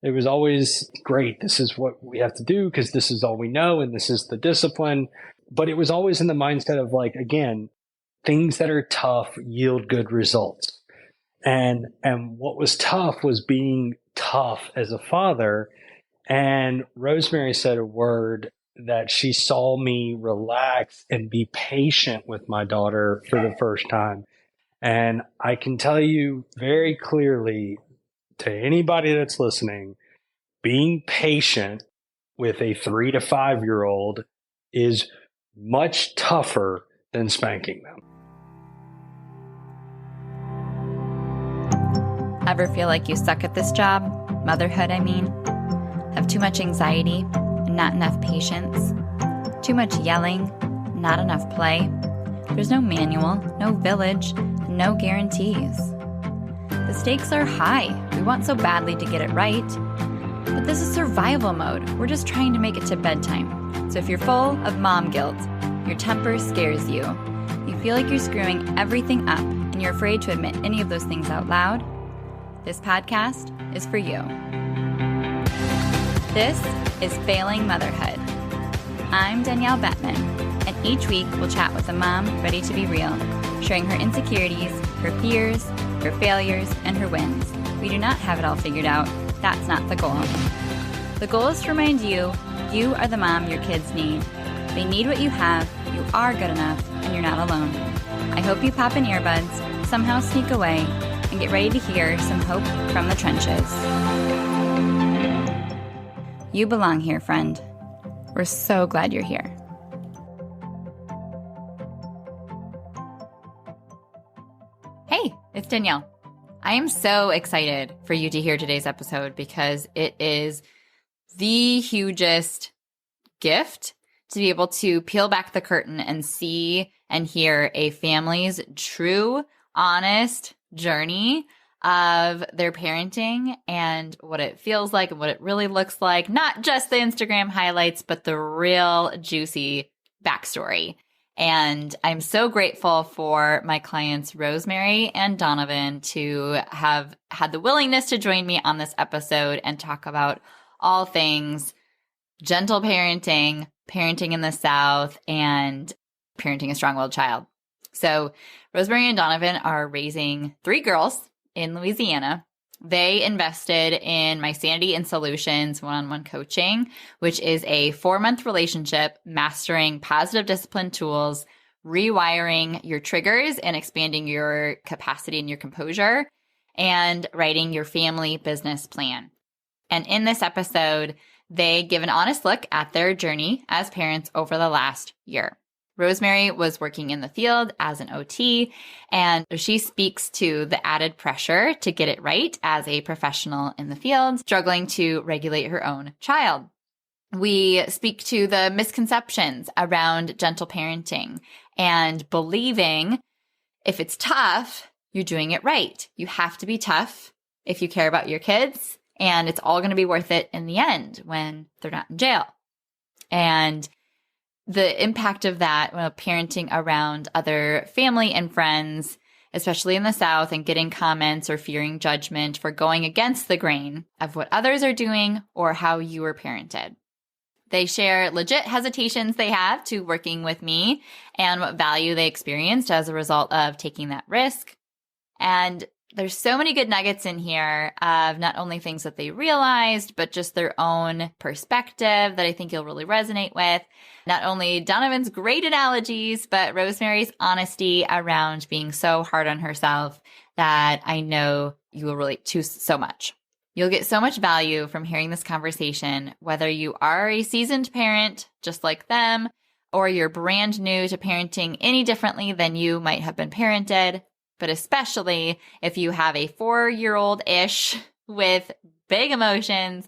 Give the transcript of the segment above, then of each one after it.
It was always great. This is what we have to do because this is all we know and this is the discipline. But it was always in the mindset of like, again, things that are tough yield good results. And what was tough was being tough as a father. And Rosemary said a word that she saw me relax and be patient with my daughter for the first time. And I can tell you very clearly to anybody that's listening, being patient with a 3 to 5-year-old is much tougher than spanking them. Ever feel like you suck at this job? Motherhood, I mean. Have too much anxiety and not enough patience? Too much yelling, not enough play? There's no manual, no village, no guarantees. The stakes are high. We want so badly to get it right. But this is survival mode. We're just trying to make it to bedtime. So if you're full of mom guilt, your temper scares you, you feel like you're screwing everything up, and you're afraid to admit any of those things out loud, this podcast is for you. This is Failing Motherhood. I'm Danielle Bettman, and each week we'll chat with a mom ready to be real, sharing her insecurities, her fears, her failures, and her wins. We do not have it all figured out. That's not the goal. The goal is to remind you, you are the mom your kids need. They need what you have, you are good enough, and you're not alone. I hope you pop in earbuds, somehow sneak away, and get ready to hear some hope from the trenches. You belong here, friend. We're so glad you're here. Hey, it's Danielle. I am so excited for you to hear today's episode because it is the hugest gift to be able to peel back the curtain and see and hear a family's true, honest journey of their parenting and what it feels like and what it really looks like. Not just the Instagram highlights, but the real juicy backstory. And I'm so grateful for my clients, Rosemary and Donovan, to have had the willingness to join me on this episode and talk about all things gentle parenting, parenting in the South, and parenting a strong-willed child. So Rosemary and Donovan are raising 3 girls in Louisiana. They invested in my Sanity and Solutions one-on-one coaching, which is a 4-month relationship mastering positive discipline tools, rewiring your triggers and expanding your capacity and your composure, and writing your family business plan. And in this episode, they give an honest look at their journey as parents over the last year. Rosemary was working in the field as an OT, and she speaks to the added pressure to get it right as a professional in the field, struggling to regulate her own child. We speak to the misconceptions around gentle parenting and believing if it's tough, you're doing it right. You have to be tough if you care about your kids, and it's all going to be worth it in the end when they're not in jail. And the impact of that when parenting around other family and friends, especially in the South, and getting comments or fearing judgment for going against the grain of what others are doing or how you were parented. They share legit hesitations they have to working with me and what value they experienced as a result of taking that risk. And there's so many good nuggets in here of not only things that they realized, but just their own perspective that I think you'll really resonate with. Not only Donovan's great analogies, but Rosemary's honesty around being so hard on herself that I know you will relate to so much. You'll get so much value from hearing this conversation, whether you are a seasoned parent just like them, or you're brand new to parenting any differently than you might have been parented. But especially if you have a 4-year-old-ish with big emotions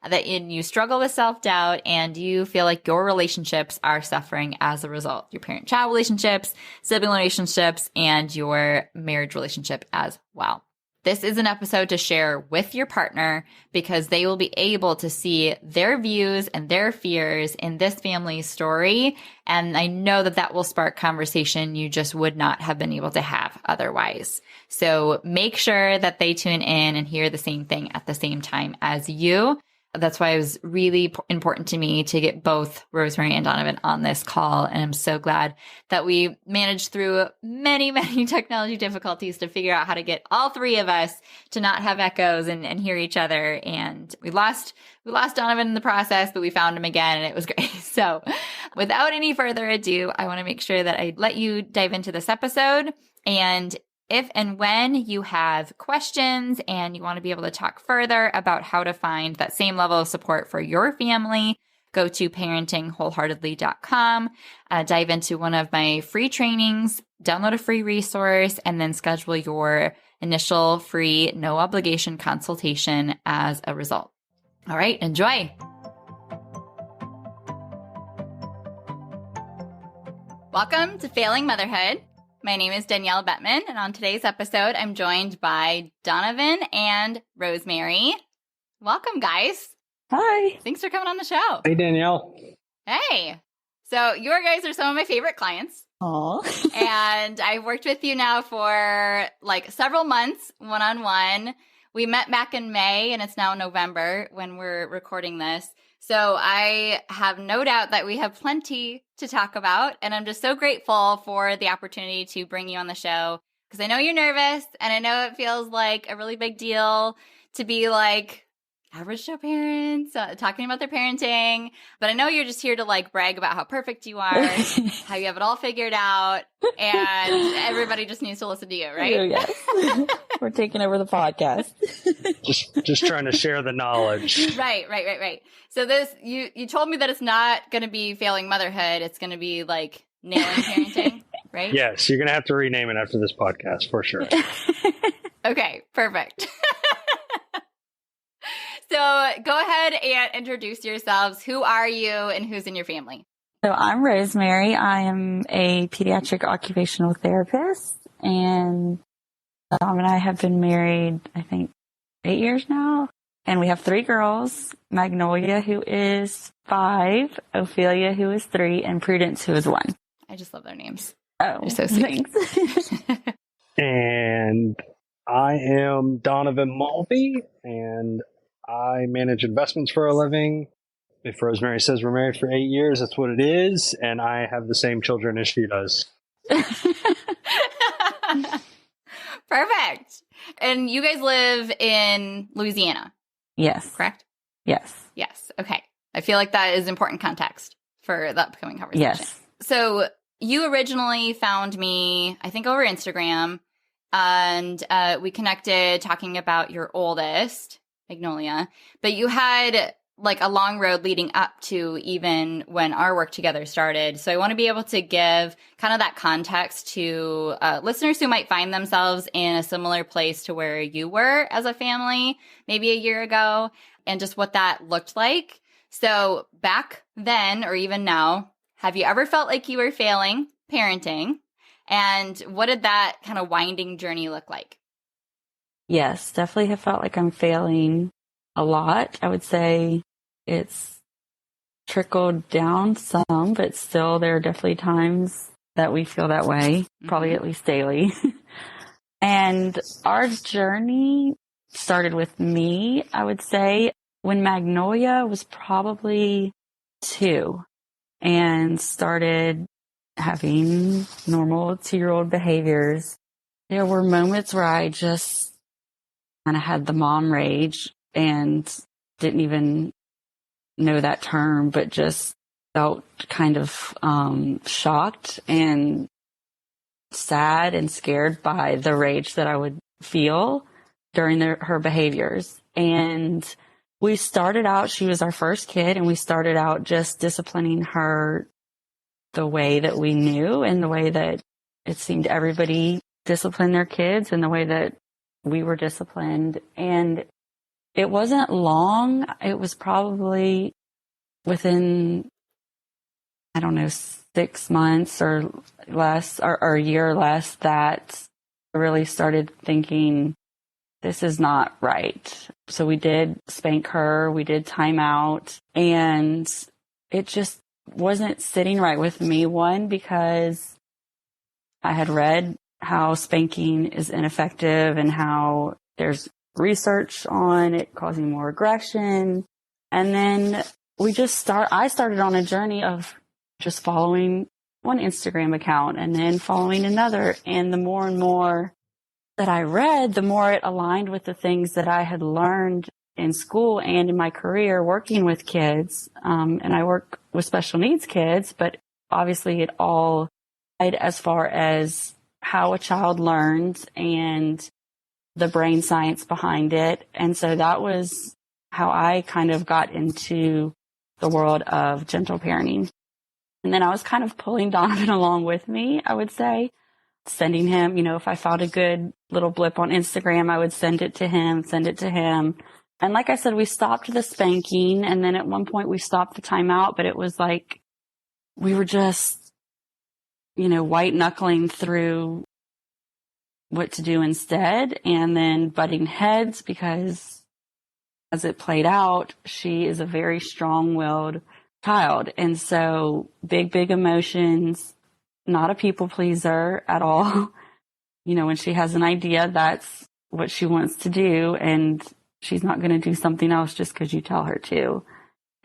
that you struggle with self-doubt and you feel like your relationships are suffering as a result. Your parent-child relationships, sibling relationships, and your marriage relationship as well. This is an episode to share with your partner because they will be able to see their views and their fears in this family's story. And I know that that will spark conversation you just would not have been able to have otherwise. So make sure that they tune in and hear the same thing at the same time as you. That's why it was really important to me to get both Rosemary and Donovan on this call. And I'm so glad that we managed through many, many technology difficulties to figure out how to get all three of us to not have echoes and hear each other. And we lost Donovan in the process, but we found him again and it was great. So without any further ado, I want to make sure that I let you dive into this episode. And if and when you have questions and you want to be able to talk further about how to find that same level of support for your family, go to parentingwholeheartedly.com, dive into one of my free trainings, download a free resource, and then schedule your initial free, no obligation consultation as a result. All right, enjoy. Welcome to Failing Motherhood. My name is Danielle Bettman, and on today's episode, I'm joined by Donovan and Rosemary. Welcome, guys. Hi. Thanks for coming on the show. Hey, Danielle. Hey. So your guys are some of my favorite clients. Aw. And I've worked with you now for like several months, one-on-one. We met back in May, and it's now November when we're recording this. So I have no doubt that we have plenty to talk about, and I'm just so grateful for the opportunity to bring you on the show because I know you're nervous, and I know it feels like a really big deal to be like average Joe parents talking about their parenting, but I know you're just here to like brag about how perfect you are, how you have it all figured out, and everybody just needs to listen to you, right? Oh, yes. We're taking over the podcast. just trying to share the knowledge. Right. So this, you told me that it's not going to be failing motherhood. It's going to be like nailing parenting, right? Yes, you're going to have to rename it after this podcast for sure. Okay, perfect. So go ahead and introduce yourselves. Who are you and who's in your family? So I'm Rosemary. I am a pediatric occupational therapist, and Tom and I have been married, I think, 8 years now. And we have 3 girls, Magnolia, who is 5, Ophelia, who is 3, and Prudence, who is 1. I just love their names. Oh, they're so sweet. Thanks. And I am Donovan Mulvey, and I manage investments for a living. If Rosemary says we're married for 8 years, that's what it is. And I have the same children as she does. Perfect. And you guys live in Louisiana? Yes. Correct? Yes. Yes. Okay. I feel like that is important context for the upcoming conversation. Yes. So you originally found me, I think, over Instagram, and we connected talking about your oldest, Magnolia, but you had like a long road leading up to even when our work together started. So I want to be able to give kind of that context to listeners who might find themselves in a similar place to where you were as a family maybe a year ago, and just what that looked like. So back then, or even now, have you ever felt like you were failing parenting? And what did that kind of winding journey look like? Yes, definitely have felt like I'm failing a lot. I would say it's trickled down some, but still there are definitely times that we feel that way, probably at least daily. And our journey started with me, I would say, when Magnolia was probably 2 and started having normal 2-year-old behaviors. There were moments where I just kind of had the mom rage and didn't even know that term, but just felt kind of shocked and sad and scared by the rage that I would feel during her behaviors. And we started out, she was our first kid, and we started out just disciplining her the way that we knew and the way that it seemed everybody disciplined their kids and the way that we were disciplined. And it wasn't long. It was probably within, I don't know, 6 months or less, or a year or less, that I really started thinking this is not right. So we did spank her, we did time out, and it just wasn't sitting right with me. One, because I had read how spanking is ineffective and how there's research on it causing more aggression. And then I started on a journey of just following one Instagram account and then following another. And the more and more that I read, the more it aligned with the things that I had learned in school and in my career working with kids. And I work with special needs kids, but obviously it all tied as far as how a child learns and the brain science behind it. And so that was how I kind of got into the world of gentle parenting. And then I was kind of pulling Donovan along with me, I would say, sending him, if I found a good little blip on Instagram, I would send it to him. And like I said, we stopped the spanking. And then at one point we stopped the timeout, but it was like we were just, white knuckling through what to do instead, and then butting heads, because as it played out, she is a very strong-willed child. And so big emotions, not a people pleaser at all. When she has an idea, that's what she wants to do, and she's not going to do something else just because you tell her to.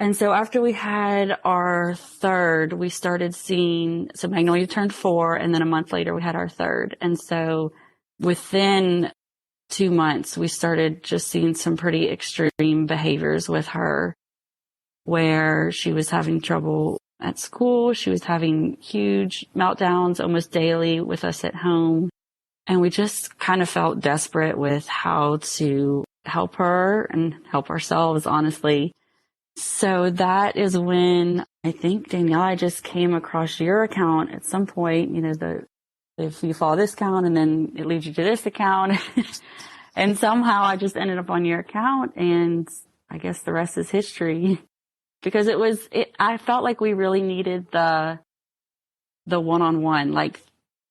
And so after we had our third, we started seeing, so Magnolia turned 4, and then a month later we had our third. And so within 2 months, we started just seeing some pretty extreme behaviors with her, where she was having trouble at school. She was having huge meltdowns almost daily with us at home. And we just kind of felt desperate with how to help her and help ourselves, honestly. So that is when I think, Danielle, I just came across your account at some point, if you follow this account and then it leads you to this account. And somehow I just ended up on your account, and I guess the rest is history. Because I felt like we really needed the one-on-one, like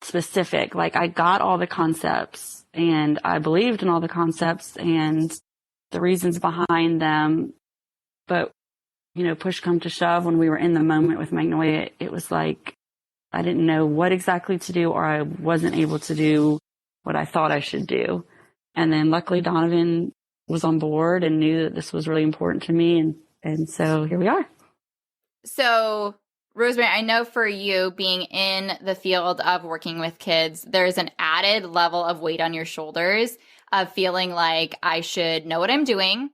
specific, like I got all the concepts and I believed in all the concepts and the reasons behind them. But, push come to shove, when we were in the moment with Magnolia, it was like I didn't know what exactly to do, or I wasn't able to do what I thought I should do. And then luckily Donovan was on board and knew that this was really important to me. And so here we are. So, Rosemary, I know for you, being in the field of working with kids, there's an added level of weight on your shoulders of feeling like I should know what I'm doing.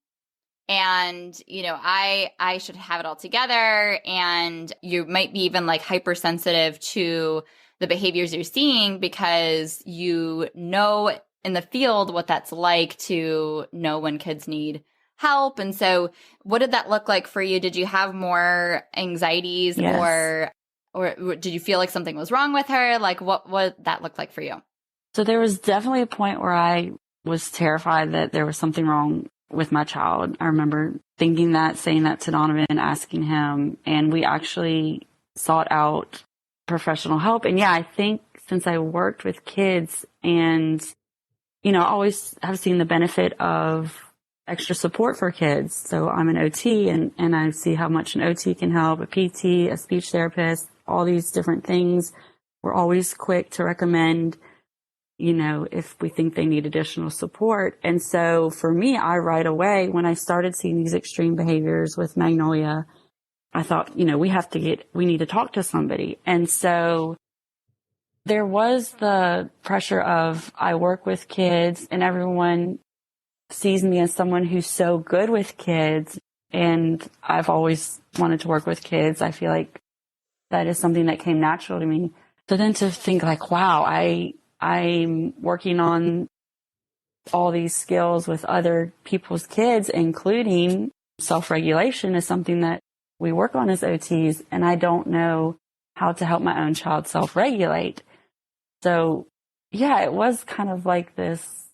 And, I should have it all together. And you might be even like hypersensitive to the behaviors you're seeing because you know in the field what that's like to know when kids need help. And so what did that look like for you? Did you have more anxieties? Yes. or did you feel like something was wrong with her? Like what that looked like for you? So there was definitely a point where I was terrified that there was something wrong with my child. I remember thinking that, saying that to Donovan, asking him, and we actually sought out professional help. And yeah, I think since I worked with kids and, I always have seen the benefit of extra support for kids. So I'm an OT and I see how much an OT can help, a PT, a speech therapist, all these different things. We're always quick to recommend, if we think they need additional support. And so for me, right away, when I started seeing these extreme behaviors with Magnolia, I thought, we need to talk to somebody. And so there was the pressure of, I work with kids and everyone sees me as someone who's so good with kids. And I've always wanted to work with kids. I feel like that is something that came natural to me. So then to think like, wow, I'm working on all these skills with other people's kids, including self-regulation, is something that we work on as OTs, and I don't know how to help my own child self-regulate. So yeah, it was kind of like this,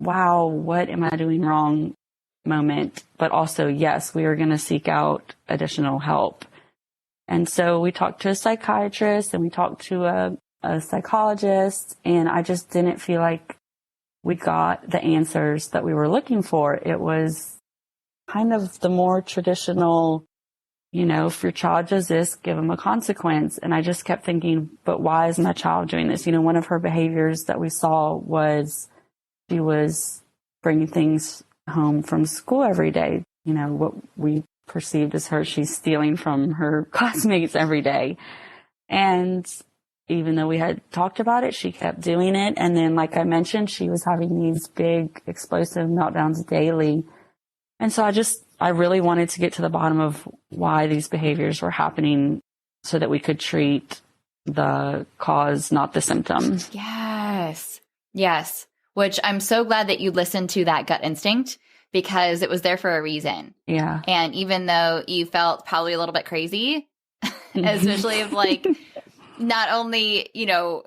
wow, what am I doing wrong moment? But also, yes, we are going to seek out additional help. And so we talked to a psychiatrist and we talked to a psychologist, and I just didn't feel like we got the answers that we were looking for. It was kind of the more traditional, if your child does this, give them a consequence. And I just kept thinking, but why is my child doing this? One of her behaviors that we saw was she was bringing things home from school every day. What we perceived as she's stealing from her classmates every day. And even though we had talked about it, she kept doing it. And then, like I mentioned, she was having these big explosive meltdowns daily. And so I really wanted to get to the bottom of why these behaviors were happening so that we could treat the cause, not the symptom. Yes. Yes. Which I'm so glad that you listened to that gut instinct, because it was there for a reason. Yeah. And even though you felt probably a little bit crazy, especially of like not only,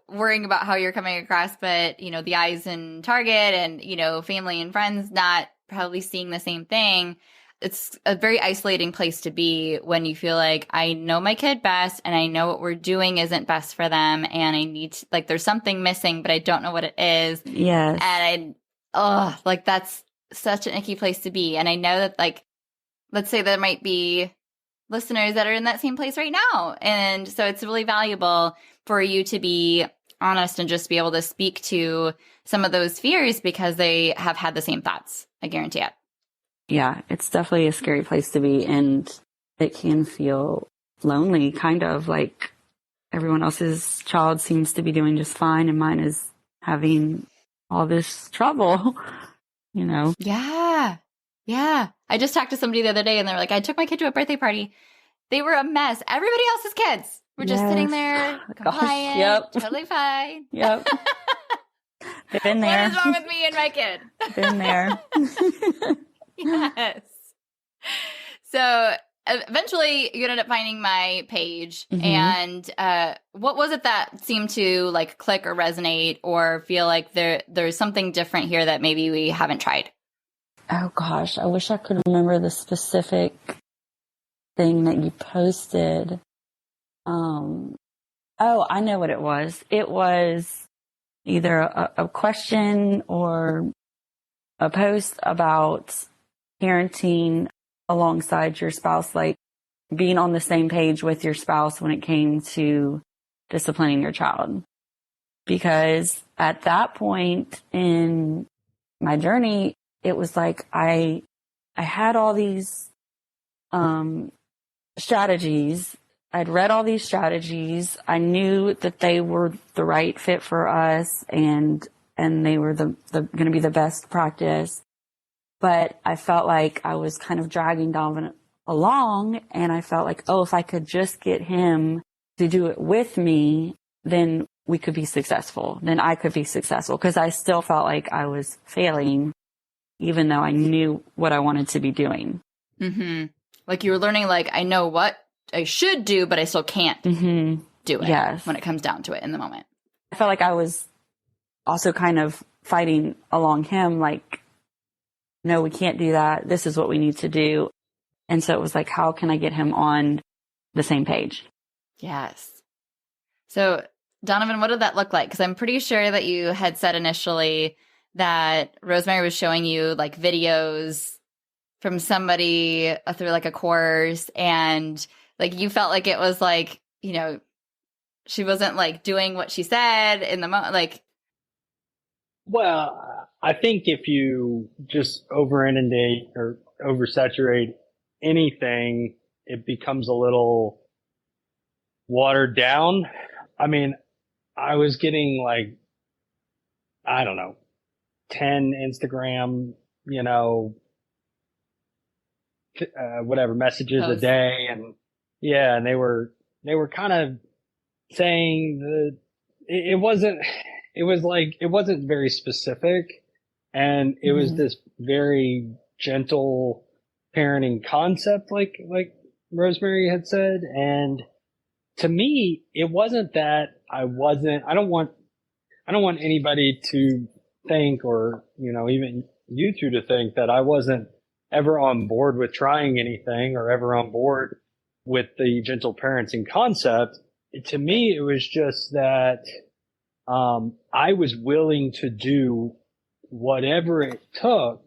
worrying about how you're coming across, but, the eyes in target and, family and friends not probably seeing the same thing. It's a very isolating place to be when you feel like I know my kid best and I know what we're doing isn't best for them. And I need to, there's something missing, but I don't know what it is. Yes. And that's such an icky place to be. And I know that let's say there might be listeners that are in that same place right now. And so it's really valuable for you to be honest and just be able to speak to some of those fears because they have had the same thoughts. I guarantee it. Yeah, it's definitely a scary place to be. And it can feel lonely, kind of like everyone else's child seems to be doing just fine and mine is having all this trouble. Yeah. Yeah. I just talked to somebody the other day and they were like, I took my kid to a birthday party. They were a mess. Everybody else's kids were just sitting there compliant, Yep. totally fine. Yep. Been there. What is wrong with me and my kid? Been there. Yes. So eventually you ended up finding my page. Mm-hmm. And what was it that seemed to click or resonate or feel like there's something different here that maybe we haven't tried? Oh gosh, I wish I could remember the specific thing that you posted. I know what it was. It was either a question or a post about parenting alongside your spouse, being on the same page with your spouse when it came to disciplining your child. Because at that point in my journey, it was like I had all these strategies. I'd read all these strategies. I knew that they were the right fit for us and they were the going to be the best practice. But I felt like I was kind of dragging Donovan along, and I felt like, if I could just get him to do it with me, then we could be successful. Then I could be successful, because I still felt like I was failing, even though I knew what I wanted to be doing. Mm-hmm. Like you were learning, I know what I should do, but I still can't do it when it comes down to it in the moment. I felt like I was also kind of fighting along him, no, we can't do that. This is what we need to do. And so it was how can I get him on the same page? Yes. So Donovan, what did that look like? Because I'm pretty sure that you had said initially that Rosemary was showing you videos from somebody through a course, and you felt like it was she wasn't doing what she said in the moment. Well, I think if you just over inundate or oversaturate anything, it becomes a little watered down. I mean, I was getting 10 Instagram, whatever messages a day. And and they were kind of saying that it wasn't very specific, and it was this very gentle parenting concept, like Rosemary had said. And to me, it wasn't that I don't want anybody to think, or, even you two to think that I wasn't ever on board with trying anything or ever on board with the gentle parenting concept. To me, it was just that I was willing to do whatever it took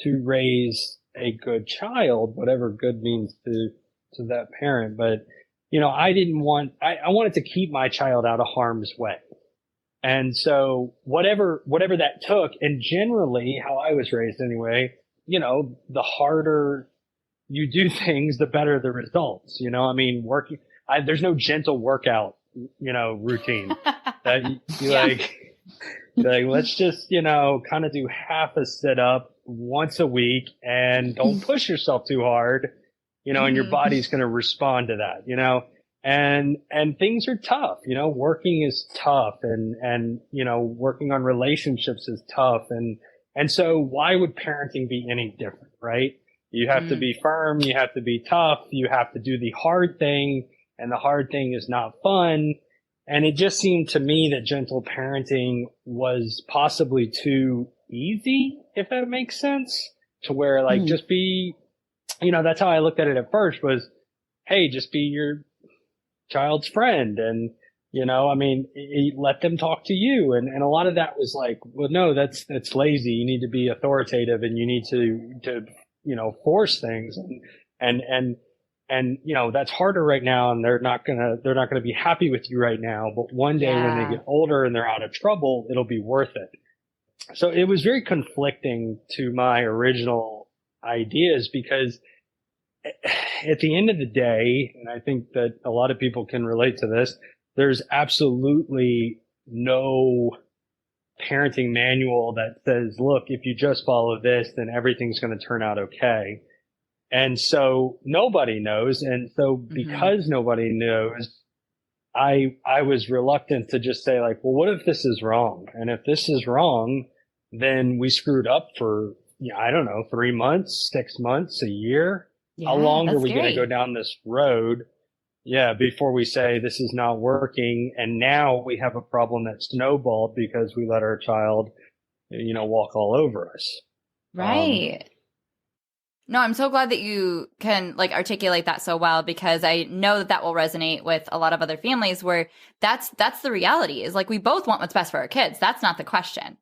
to raise a good child, whatever good means to that parent. But, I didn't want, I wanted to keep my child out of harm's way. And so whatever that took, and generally how I was raised anyway, the harder you do things, the better the results. There's no gentle workout, routine that you Yeah. like, let's just, kind of do half a sit up once a week and don't push yourself too hard, and your body's going to respond to that, and things are tough, working is tough and, working on relationships is tough. And so why would parenting be any different, right? You have to be firm. You have to be tough. You have to do the hard thing, and the hard thing is not fun. And it just seemed to me that gentle parenting was possibly too easy, if that makes sense, to where just be, that's how I looked at it at first was, hey, just be your child's friend. And, let them talk to you. And a lot of that was like, well, no, that's lazy. You need to be authoritative and you need to, force things. And, that's harder right now. And they're not going to be happy with you right now. But one day when they get older and they're out of trouble, it'll be worth it. So it was very conflicting to my original ideas because at the end of the day, and I think that a lot of people can relate to this, there's absolutely no parenting manual that says, look, if you just follow this, then everything's going to turn out okay. And so nobody knows. And so because nobody knows, I was reluctant to just say like, well, what if this is wrong? And if this is wrong, then we screwed up for, I don't know, 3 months, 6 months, a year. Yeah, how long are we scary. going to go down this road? Yeah, before we say this is not working. And now we have a problem that snowballed because we let our child, walk all over us. Right. No, I'm so glad that you can articulate that so well, because I know that will resonate with a lot of other families where that's the reality is we both want what's best for our kids. That's not the question.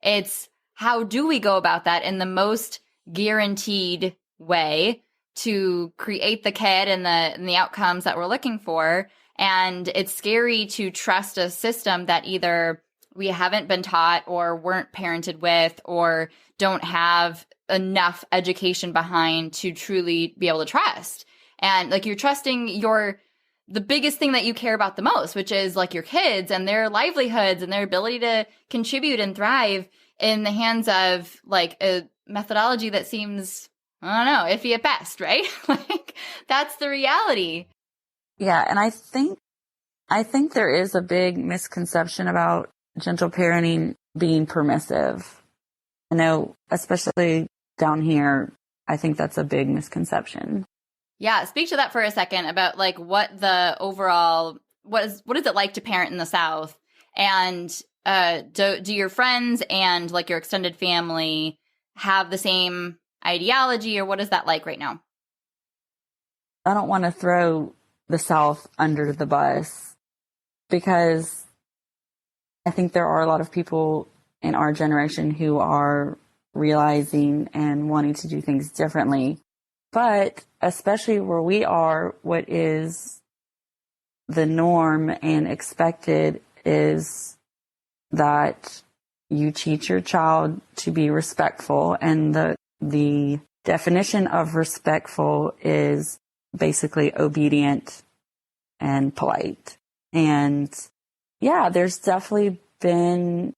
It's how do we go about that in the most guaranteed way to create the kid and the outcomes that we're looking for. And it's scary to trust a system that either we haven't been taught or weren't parented with or don't have enough education behind to truly be able to trust. And you're trusting the biggest thing that you care about the most, which is your kids and their livelihoods and their ability to contribute and thrive in the hands of a methodology that seems, I don't know, iffy at best, right? That's the reality. Yeah. And I think there is a big misconception about gentle parenting being permissive. I know, especially down here, I think that's a big misconception. Yeah. Speak to that for a second about what the overall, what is it like to parent in the South? And do your friends and your extended family have the same ideology, or what is that like right now? I don't want to throw the South under the bus because I think there are a lot of people in our generation who are realizing and wanting to do things differently. But especially where we are, what is the norm and expected is that you teach your child to be respectful. And the definition of respectful is basically obedient and polite. And yeah, there's definitely been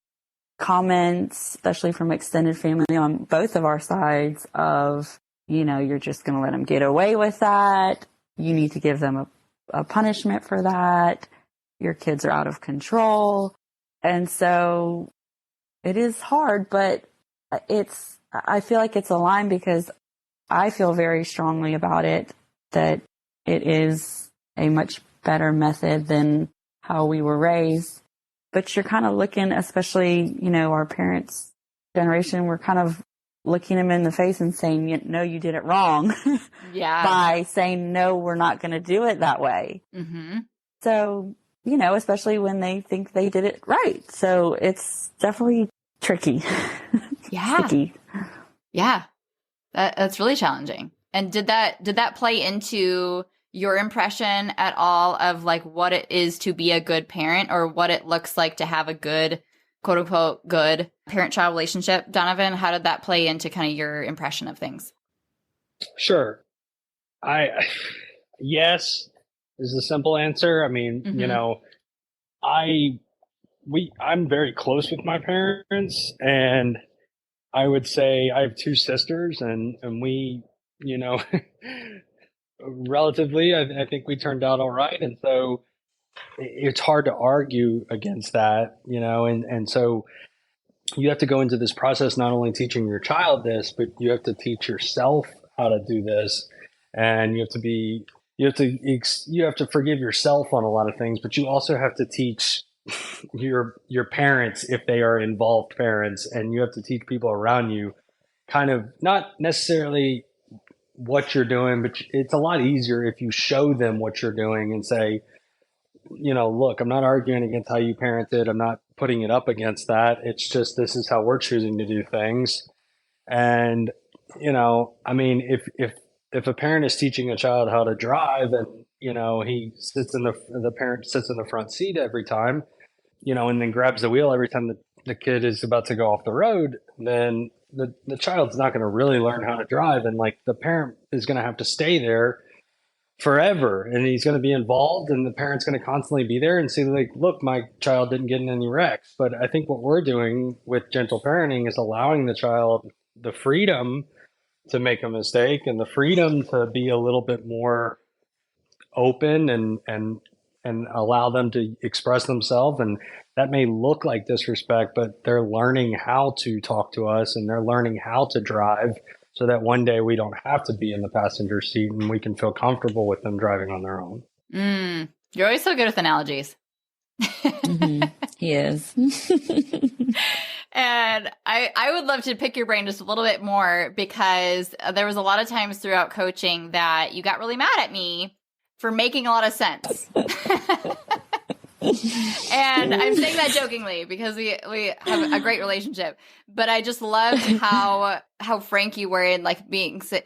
comments, especially from extended family on both of our sides of, you're just going to let them get away with that. You need to give them a punishment for that. Your kids are out of control. And so it is hard, but I feel like it's a line because I feel very strongly about it, that it is a much better method than how we were raised. But you're kind of looking, especially, our parents' generation, we're kind of looking them in the face and saying, no, you did it wrong. Yeah. By saying, no, we're not going to do it that way. Mm-hmm. So, especially when they think they did it right. So it's definitely tricky. Yeah. Sticky. Yeah. That's really challenging. And did that play into your impression at all of like what it is to be a good parent, or what it looks like to have a good, quote unquote, good parent-child relationship? Donovan, how did that play into kind of your impression of things? Sure. Yes is the simple answer. I mean, I'm very close with my parents, and I would say I have two sisters, and we, relatively, I think we turned out all right. And so it's hard to argue against that, and so you have to go into this process, not only teaching your child this, but you have to teach yourself how to do this. And you have to forgive yourself on a lot of things, but you also have to teach your parents, if they are involved parents, and you have to teach people around you kind of not necessarily what you're doing, but it's a lot easier if you show them what you're doing and say, look, I'm not arguing against how you parented. I'm not putting it up against that. It's just, this is how we're choosing to do things. And, I mean, if a parent is teaching a child how to drive, and, the parent sits in the front seat every time, and then grabs the wheel every time the kid is about to go off the road, then the child's not going to really learn how to drive. And like, the parent is going to have to stay there forever, and he's going to be involved, and the parent's going to constantly be there and say, like, look, my child didn't get in any wrecks. But I think what we're doing with gentle parenting is allowing the child the freedom to make a mistake, and the freedom to be a little bit more open, and allow them to express themselves. And that may look like disrespect, but they're learning how to talk to us, and they're learning how to drive, so that one day we don't have to be in the passenger seat, and we can feel comfortable with them driving on their own. You're always so good with analogies. He is. And I would love to pick your brain just a little bit more, because there was a lot of times throughout coaching that you got really mad at me for making a lot of sense. And I'm saying that jokingly because we have a great relationship, but I just loved how frank you were in like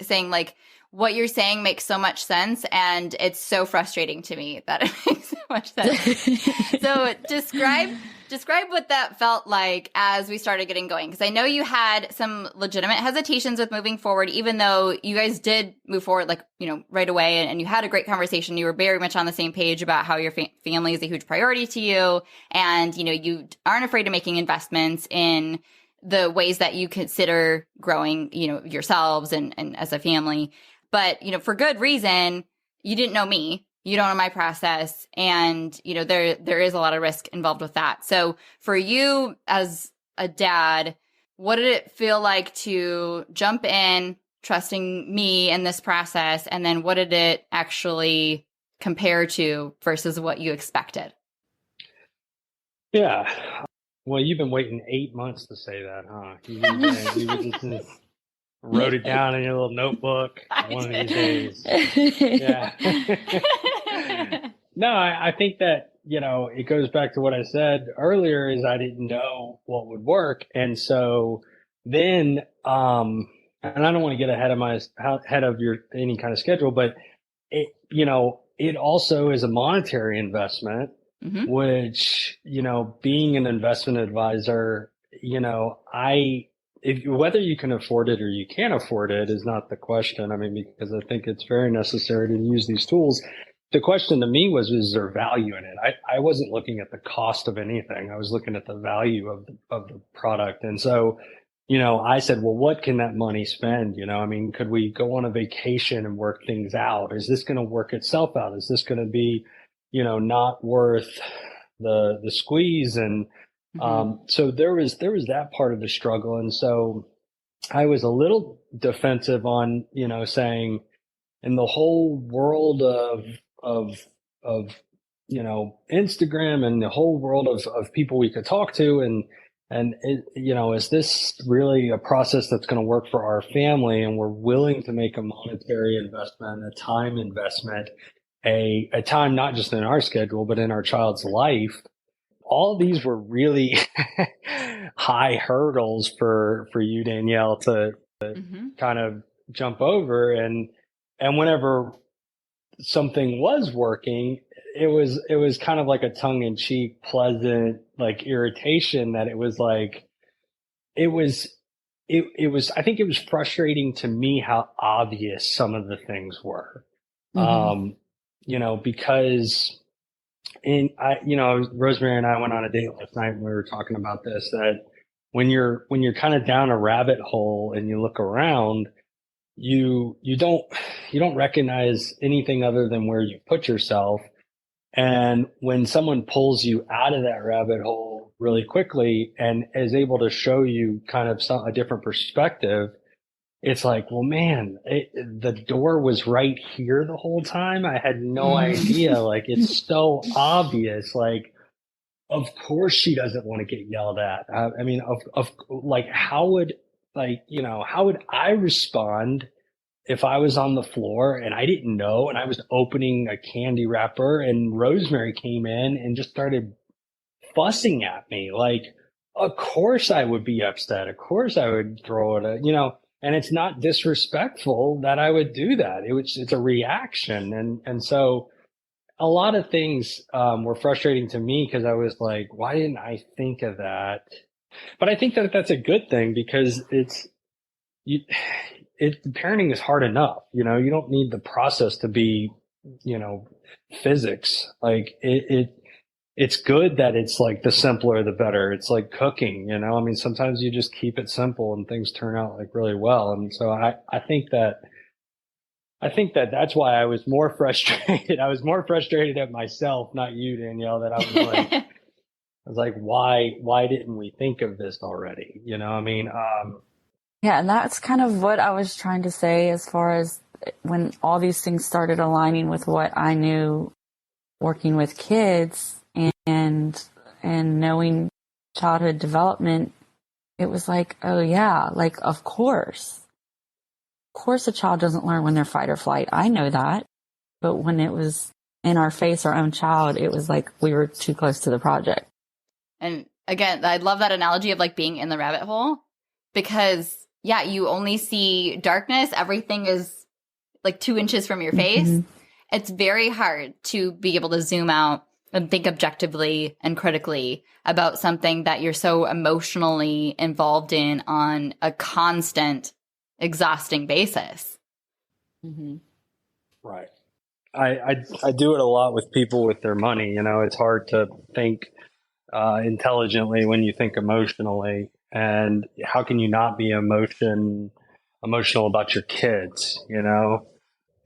saying like, what you're saying makes so much sense, and it's so frustrating to me that it makes so much sense. So describe what that felt like as we started getting going, because I know you had some legitimate hesitations with moving forward, even though you guys did move forward like, right away, and you had a great conversation. You were very much on the same page about how your family is a huge priority to you, and you aren't afraid of making investments in the ways that you consider growing, yourselves and as a family. But, for good reason. You didn't know me. You don't know my process. And, there is a lot of risk involved with that. So for you as a dad, what did it feel like to jump in, trusting me in this process? And then what did it actually compare to versus what you expected? Yeah. Well, you've been waiting 8 months to say that, huh? You just wrote it down in your little notebook one of these days. Yeah. No, I think that, it goes back to what I said earlier, is I didn't know what would work. And so then, and I don't want to get ahead of your any kind of schedule, but it also is a monetary investment, which, being an investment advisor, whether you can afford it or you can't afford it is not the question. I mean, because I think it's very necessary to use these tools. The question to me was, is there value in it? I wasn't looking at the cost of anything. I was looking at the value of the product. And so, I said, well, what can that money spend? Could we go on a vacation and work things out? Is this going to work itself out? Is this going to be, not worth the squeeze? And so there was that part of the struggle. And so I was a little defensive on, saying, in the whole world of Instagram and the whole world of people we could talk to, and is this really a process that's going to work for our family? And we're willing to make a monetary investment, a time investment, a time not just in our schedule, but in our child's life. all these were really high hurdles for you, Danielle, to kind of jump over. And whenever something was working, it was kind of like a tongue-in-cheek, pleasant, like irritation that it was like, it was, I think it was frustrating to me how obvious some of the things were. Because Rosemary and I went on a date last night and we were talking about this, that when you're kind of down a rabbit hole and you look around, you don't recognize anything other than where you put yourself. And when someone pulls you out of that rabbit hole really quickly and is able to show you kind of a different perspective, it's like, well, man, the door was right here the whole time. I had no idea. Like, it's so obvious. Like, of course she doesn't want to get yelled at. I mean, how would I respond if I was on the floor and I didn't know and I was opening a candy wrapper and Rosemary came in and just started fussing at me? Like, of course I would be upset. Of course I would throw it, and it's not disrespectful that I would do that. It's a reaction. And so a lot of things were frustrating to me because I was like, why didn't I think of that? But I think that that's a good thing because parenting is hard enough. You don't need the process to be, physics. Like it's good that it's like the simpler, the better. It's like cooking, I mean, sometimes you just keep it simple and things turn out like really well. And so I think that that's why I was more frustrated. I was more frustrated at myself, not you, Danielle, that I was like, why didn't we think of this already? I mean, yeah, and that's kind of what I was trying to say as far as when all these things started aligning with what I knew working with kids and knowing childhood development. It was like, oh yeah, like, of course a child doesn't learn when they're fight or flight. I know that. But when it was in our face, our own child, it was like we were too close to the project. And again, I love that analogy of like being in the rabbit hole because yeah, you only see darkness. Everything is like 2 inches from your face. It's very hard to be able to zoom out and think objectively and critically about something that you're so emotionally involved in on a constant, exhausting basis. Right. I do it a lot with people with their money. It's hard to think intelligently when you think emotionally. And how can you not be emotional about your kids,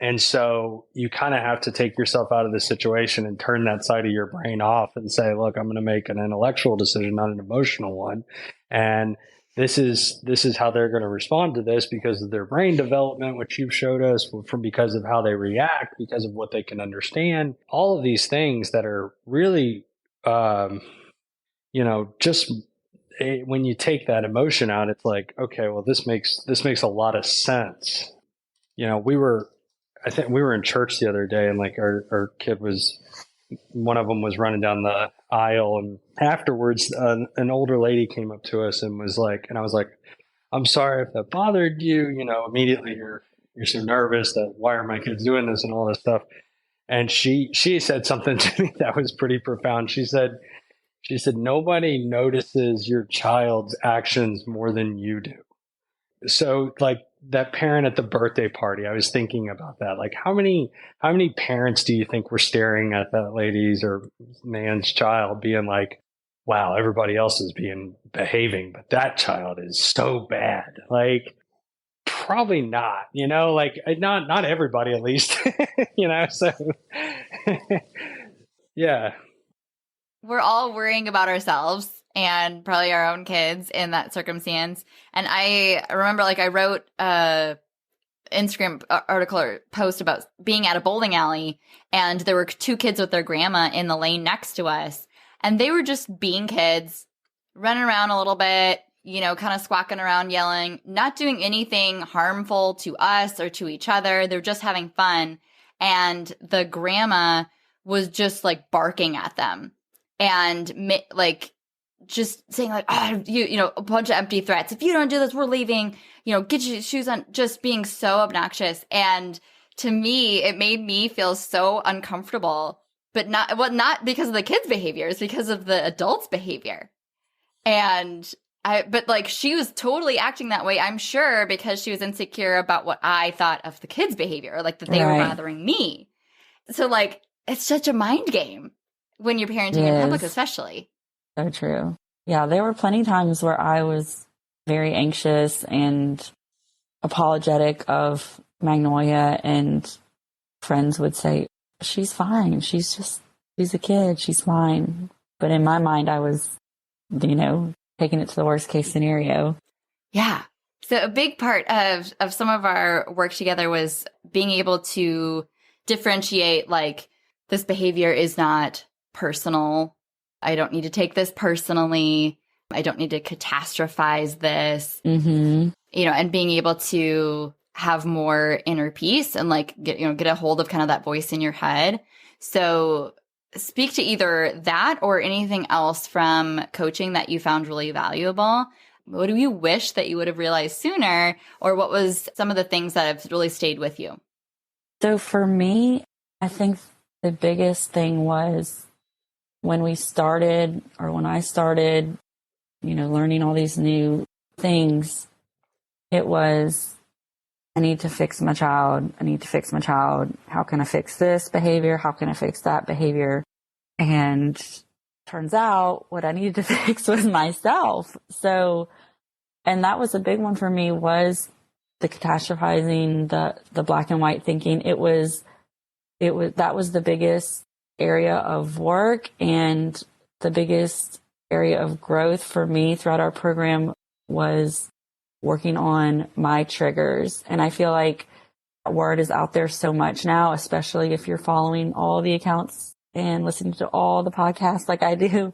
And so you kind of have to take yourself out of the situation and turn that side of your brain off and say, look, I'm going to make an intellectual decision, not an emotional one. And this is how they're going to respond to this because of their brain development, which you've showed us, because of how they react, because of what they can understand. All of these things that are really, just when you take that emotion out, it's like, okay, well, this makes a lot of sense. I think we were in church the other day and like our kid one of them was running down the aisle, and afterwards an older lady came up to us and was like, and I was like, I'm sorry if that bothered you. Immediately you're so nervous that why are my kids doing this and all this stuff. And she said something to me that was pretty profound. She said, nobody notices your child's actions more than you do. So like that parent at the birthday party, I was thinking about that. Like how many parents do you think were staring at that lady's or man's child being like, wow, everybody else is behaving, but that child is so bad. Like probably not, like not everybody at least, so yeah. We're all worrying about ourselves and probably our own kids in that circumstance. And I remember like I wrote a Instagram article or post about being at a bowling alley, and there were 2 kids with their grandma in the lane next to us. And they were just being kids, running around a little bit, kind of squawking around, yelling, not doing anything harmful to us or to each other. They're just having fun. And the grandma was just like barking at them. and like just saying like, oh, you know, a bunch of empty threats. If you don't do this, we're leaving, you know, get your shoes on, just being so obnoxious. And to me, it made me feel so uncomfortable, but not because of the kids' behavior, it's because of the adults' behavior. But like she was totally acting that way, I'm sure, because she was insecure about what I thought of the kids' behavior, or like that they were bothering me. So like, it's such a mind game when you're parenting in public, especially. So true. Yeah, there were plenty of times where I was very anxious and apologetic of Magnolia, and friends would say, she's fine. She's a kid. She's fine. But in my mind, I was, you know, taking it to the worst case scenario. Yeah. So a big part of some of our work together was being able to differentiate, like, this behavior is not personal. I don't need to take this personally. I don't need to catastrophize this, you know, and being able to have more inner peace and like get a hold of kind of that voice in your head. So speak to either that or anything else from coaching that you found really valuable. What do you wish that you would have realized sooner, or what was some of the things that have really stayed with you? So for me, I think the biggest thing was when I started, you know, learning all these new things, it was, I need to fix my child. How can I fix this behavior? How can I fix that behavior? And turns out what I needed to fix was myself. So, and that was a big one for me, was the catastrophizing, the black and white thinking. That was the biggest area of work, and the biggest area of growth for me throughout our program was working on my triggers. And I feel like word is out there so much now, especially if you're following all the accounts and listening to all the podcasts like I do.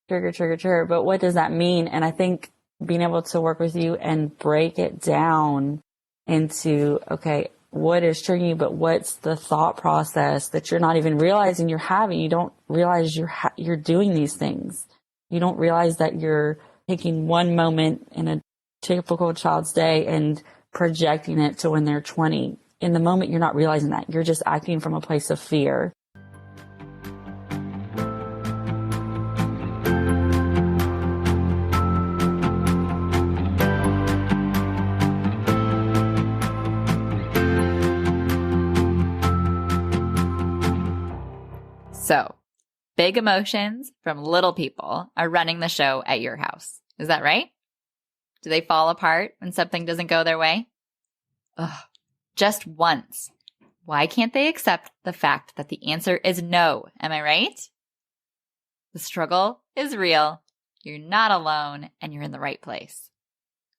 Trigger. But what does that mean? And I think being able to work with you and break it down into, okay, what is triggering you, but what's the thought process that you're not even realizing you're having? You don't realize you're doing these things. You don't realize that you're taking one moment in a typical child's day and projecting it to when they're 20. In the moment, you're not realizing that. You're just acting from a place of fear. So, big emotions from little people are running the show at your house. Is that right? Do they fall apart when something doesn't go their way? Ugh, just once. Why can't they accept the fact that the answer is no? Am I right? The struggle is real. You're not alone, and you're in the right place.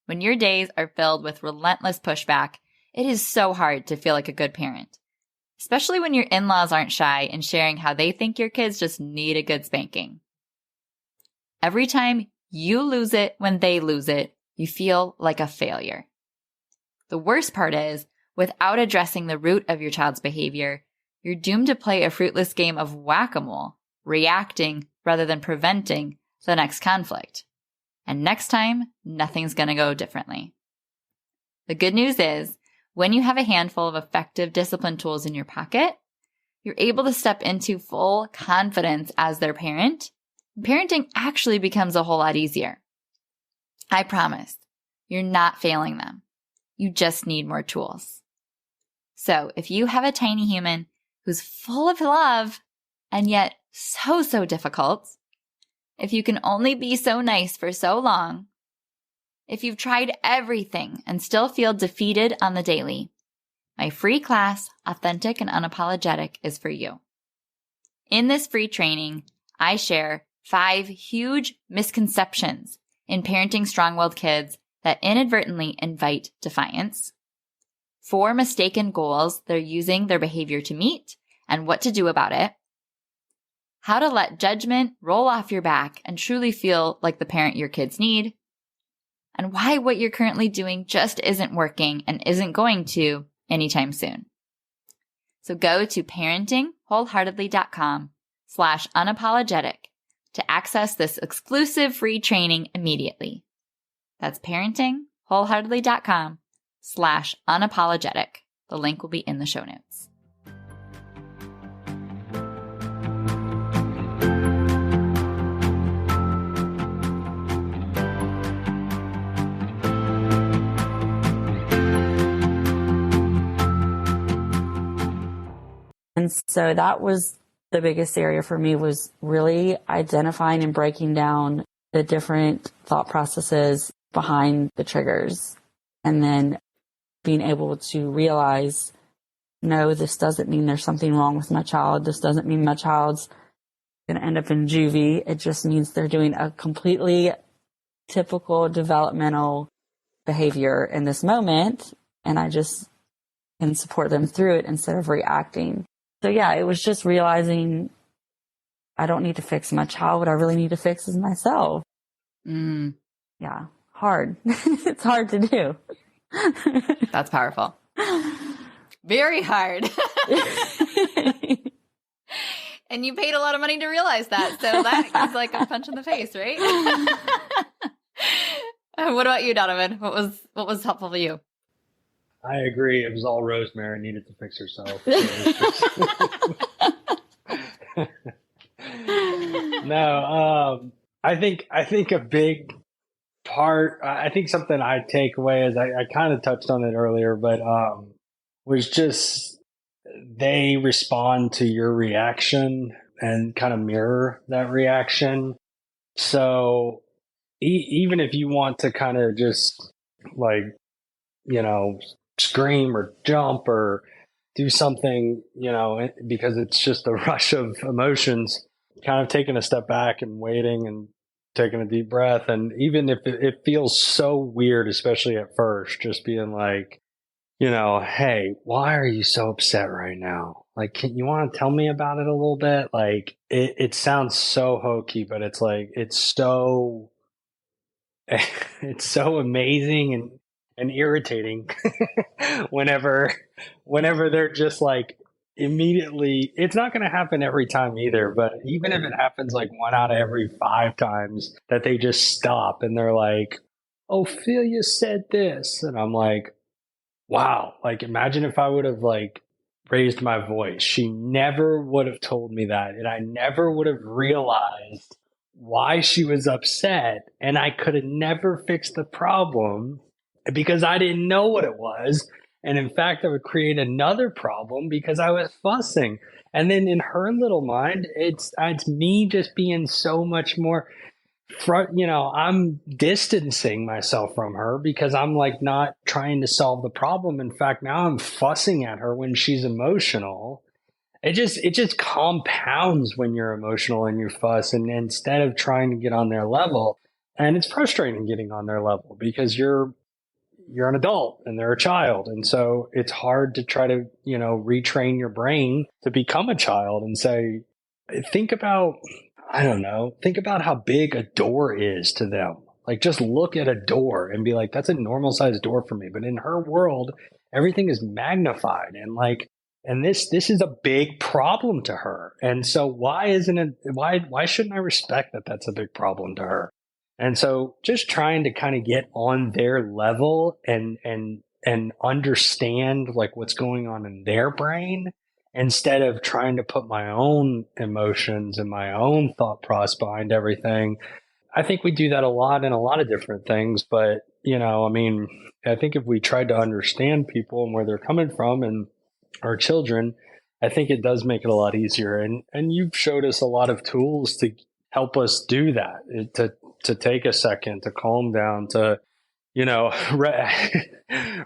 When your days are filled with relentless pushback, it is so hard to feel like a good parent. Especially when your in-laws aren't shy in sharing how they think your kids just need a good spanking. Every time you lose it when they lose it, you feel like a failure. The worst part is, without addressing the root of your child's behavior, you're doomed to play a fruitless game of whack-a-mole, reacting rather than preventing the next conflict. And next time, nothing's going to go differently. The good news is, when you have a handful of effective discipline tools in your pocket, you're able to step into full confidence as their parent. Parenting actually becomes a whole lot easier. I promise, you're not failing them. You just need more tools. So if you have a tiny human who's full of love and yet so difficult, if you can only be so nice for so long, if you've tried everything and still feel defeated on the daily, my free class, Authentic and Unapologetic, is for you. In this free training, I share 5 huge misconceptions in parenting strong-willed kids that inadvertently invite defiance, 4 mistaken goals they're using their behavior to meet and what to do about it, how to let judgment roll off your back and truly feel like the parent your kids need, and why what you're currently doing just isn't working and isn't going to anytime soon. So go to parentingwholeheartedly.com/unapologetic to access this exclusive free training immediately. That's parentingwholeheartedly.com/unapologetic. The link will be in the show notes. And so that was the biggest area for me, was really identifying and breaking down the different thought processes behind the triggers. And then being able to realize, no, this doesn't mean there's something wrong with my child. This doesn't mean my child's going to end up in juvie. It just means they're doing a completely typical developmental behavior in this moment. And I just can support them through it instead of reacting. So yeah, it was just realizing I don't need to fix my child. What I really need to fix is myself. Yeah, hard. It's hard to do. That's powerful. Very hard. And you paid a lot of money to realize that. So that is like a punch in the face, right? What about you, Donovan? What was helpful for you? I agree. It was all Rosemary needed to fix herself. No, I think a big part, I think something I take away is I kind of touched on it earlier, but was just they respond to your reaction and kind of mirror that reaction. So even if you want to kind of just like, scream or jump or do something, because it's just a rush of emotions, kind of taking a step back and waiting and taking a deep breath. And even if it feels so weird, especially at first, just being like, hey, why are you so upset right now? Like, you want to tell me about it a little bit? Like, it sounds so hokey, but it's like, it's so amazing and irritating whenever they're just like immediately. It's not going to happen every time either, but even if it happens like 1 out of every 5 times that they just stop and they're like, Ophelia said this. And I'm like, wow, like imagine if I would have like raised my voice. She never would have told me that. And I never would have realized why she was upset. And I could have never fixed the problem because I didn't know what it was. And in fact, I would create another problem because I was fussing. And then in her little mind, it's me just being so much more I'm distancing myself from her because I'm like not trying to solve the problem. In fact, now I'm fussing at her when she's emotional. It just compounds when you're emotional and you fuss, and instead of trying to get on their level. And it's frustrating getting on their level because you're an adult and they're a child. And so it's hard to try to, retrain your brain to become a child and say, think about how big a door is to them. Like, just look at a door and be like, that's a normal sized door for me. But in her world, everything is magnified and this is a big problem to her. And so why shouldn't I respect that that's a big problem to her? And so just trying to kind of get on their level and understand like what's going on in their brain instead of trying to put my own emotions and my own thought process behind everything. I think we do that a lot in a lot of different things, but I think if we tried to understand people and where they're coming from and our children, I think it does make it a lot easier. And you've showed us a lot of tools to help us do that, to take a second, to calm down, to,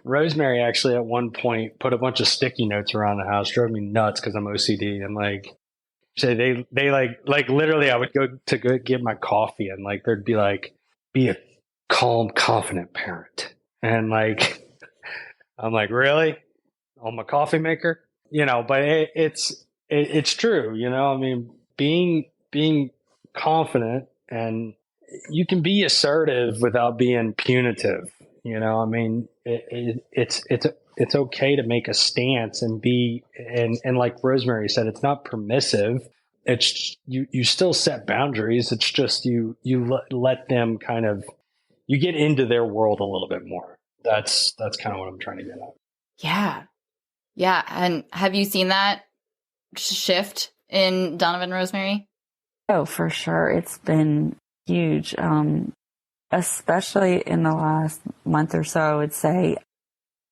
Rosemary actually at one point put a bunch of sticky notes around the house, drove me nuts because I'm OCD. And say they like literally I would go get my coffee and like, there'd be like, be a calm, confident parent. And like, I'm like, really? On my coffee maker? But it's true, being confident, and you can be assertive without being punitive. It's okay to make a stance and be, and like Rosemary said, it's not permissive, it's you still set boundaries. It's just you let them kind of, you get into their world a little bit more. That's kind of what I'm trying to get at. Yeah. Yeah. And have you seen that shift in Donovan Rosemary? Oh, for sure. It's been huge. Especially in the last month or so, I would say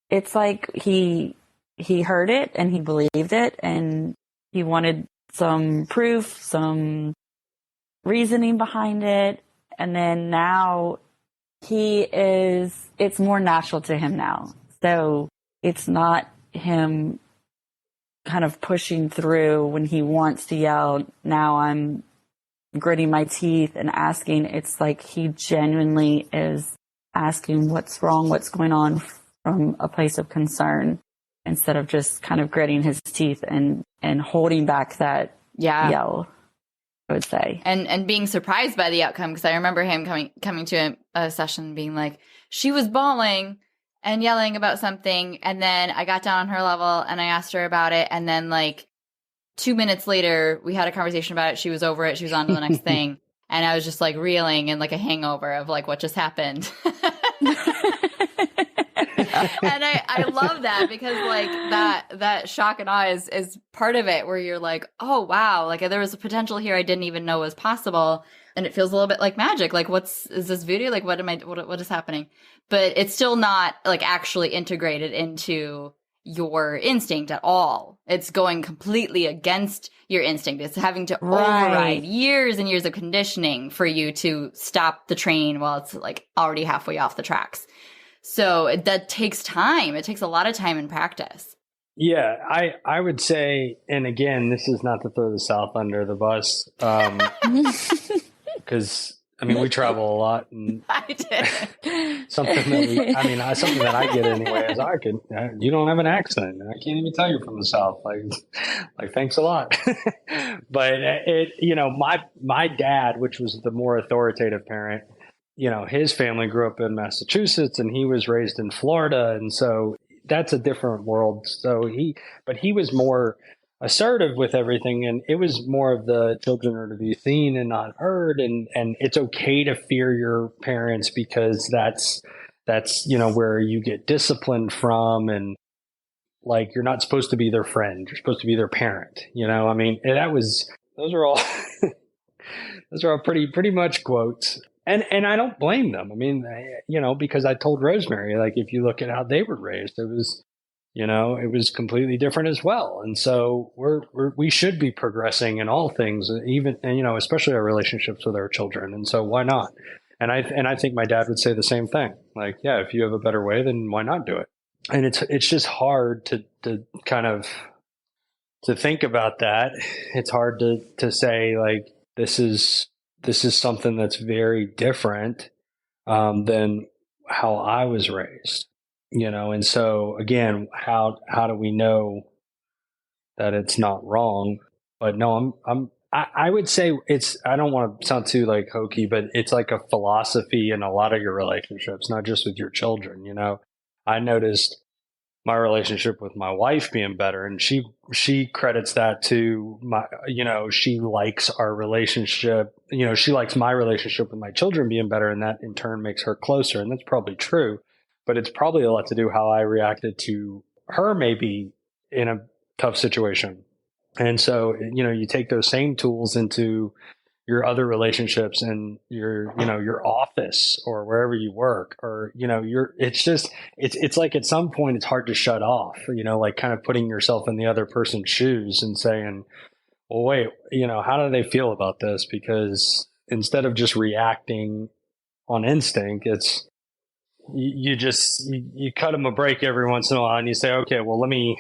it's like he heard it and he believed it and he wanted some proof, some reasoning behind it. And then now it's more natural to him now. So it's not him kind of pushing through when he wants to yell. Now I'm gritting my teeth and asking. It's like he genuinely is asking what's wrong, what's going on from a place of concern instead of just kind of gritting his teeth and holding back that yell, I would say. And being surprised by the outcome, because I remember him coming to a session being like, she was bawling and yelling about something, and then I got down on her level and I asked her about it, and then like 2 minutes later we had a conversation about it. She was over it. She was on to the next thing. And I was just like reeling in like a hangover of like what just happened. And I love that, because like that shock and awe is part of it, where you're like, oh wow, like there was a potential here I didn't even know was possible, and it feels a little bit like magic. Like, is this voodoo? Like, what is happening? But it's still not like actually integrated into your instinct at all. It's going completely against your instinct. It's having to override years and years of conditioning for you to stop the train while it's like already halfway off the tracks. So that takes time. It takes a lot of time and practice. Yeah, I would say, and again, this is not to throw the South under the bus, because I mean we travel a lot, and I did. something that I get anyway is you don't have an accent. I can't even tell you're from the South. Like thanks a lot. But my dad, which was the more authoritative parent, his family grew up in Massachusetts and he was raised in Florida. And so that's a different world. So he was more assertive with everything. And it was more of the children are to be seen and not heard. And it's okay to fear your parents because that's where you get disciplined from. And like, you're not supposed to be their friend. You're supposed to be their parent. I mean, those are all, those are all pretty much quotes. And I don't blame them. I mean, because I told Rosemary, like, if you look at how they were raised, it was completely different as well. And so we should be progressing in all things, even, especially our relationships with our children. And so why not? And I think my dad would say the same thing. Like, yeah, if you have a better way, then why not do it? And it's just hard to kind of to think about that. It's hard to say like, this is something that's very different than how I was raised, and so again, how do we know that it's not wrong? But no, I would say I don't want to sound too like hokey, but it's like a philosophy in a lot of your relationships, not just with your children. I noticed my relationship with my wife being better, and she credits that to my, she likes our relationship, she likes my relationship with my children being better, and that in turn makes her closer. And that's probably true, but it's probably a lot to do how I reacted to her maybe in a tough situation. And so, you take those same tools into your other relationships and your office or wherever you work, or, it's like at some point it's hard to shut off, like kind of putting yourself in the other person's shoes and saying, well, wait, how do they feel about this? Because instead of just reacting on instinct, it's, you cut them a break every once in a while and you say, okay, well, let me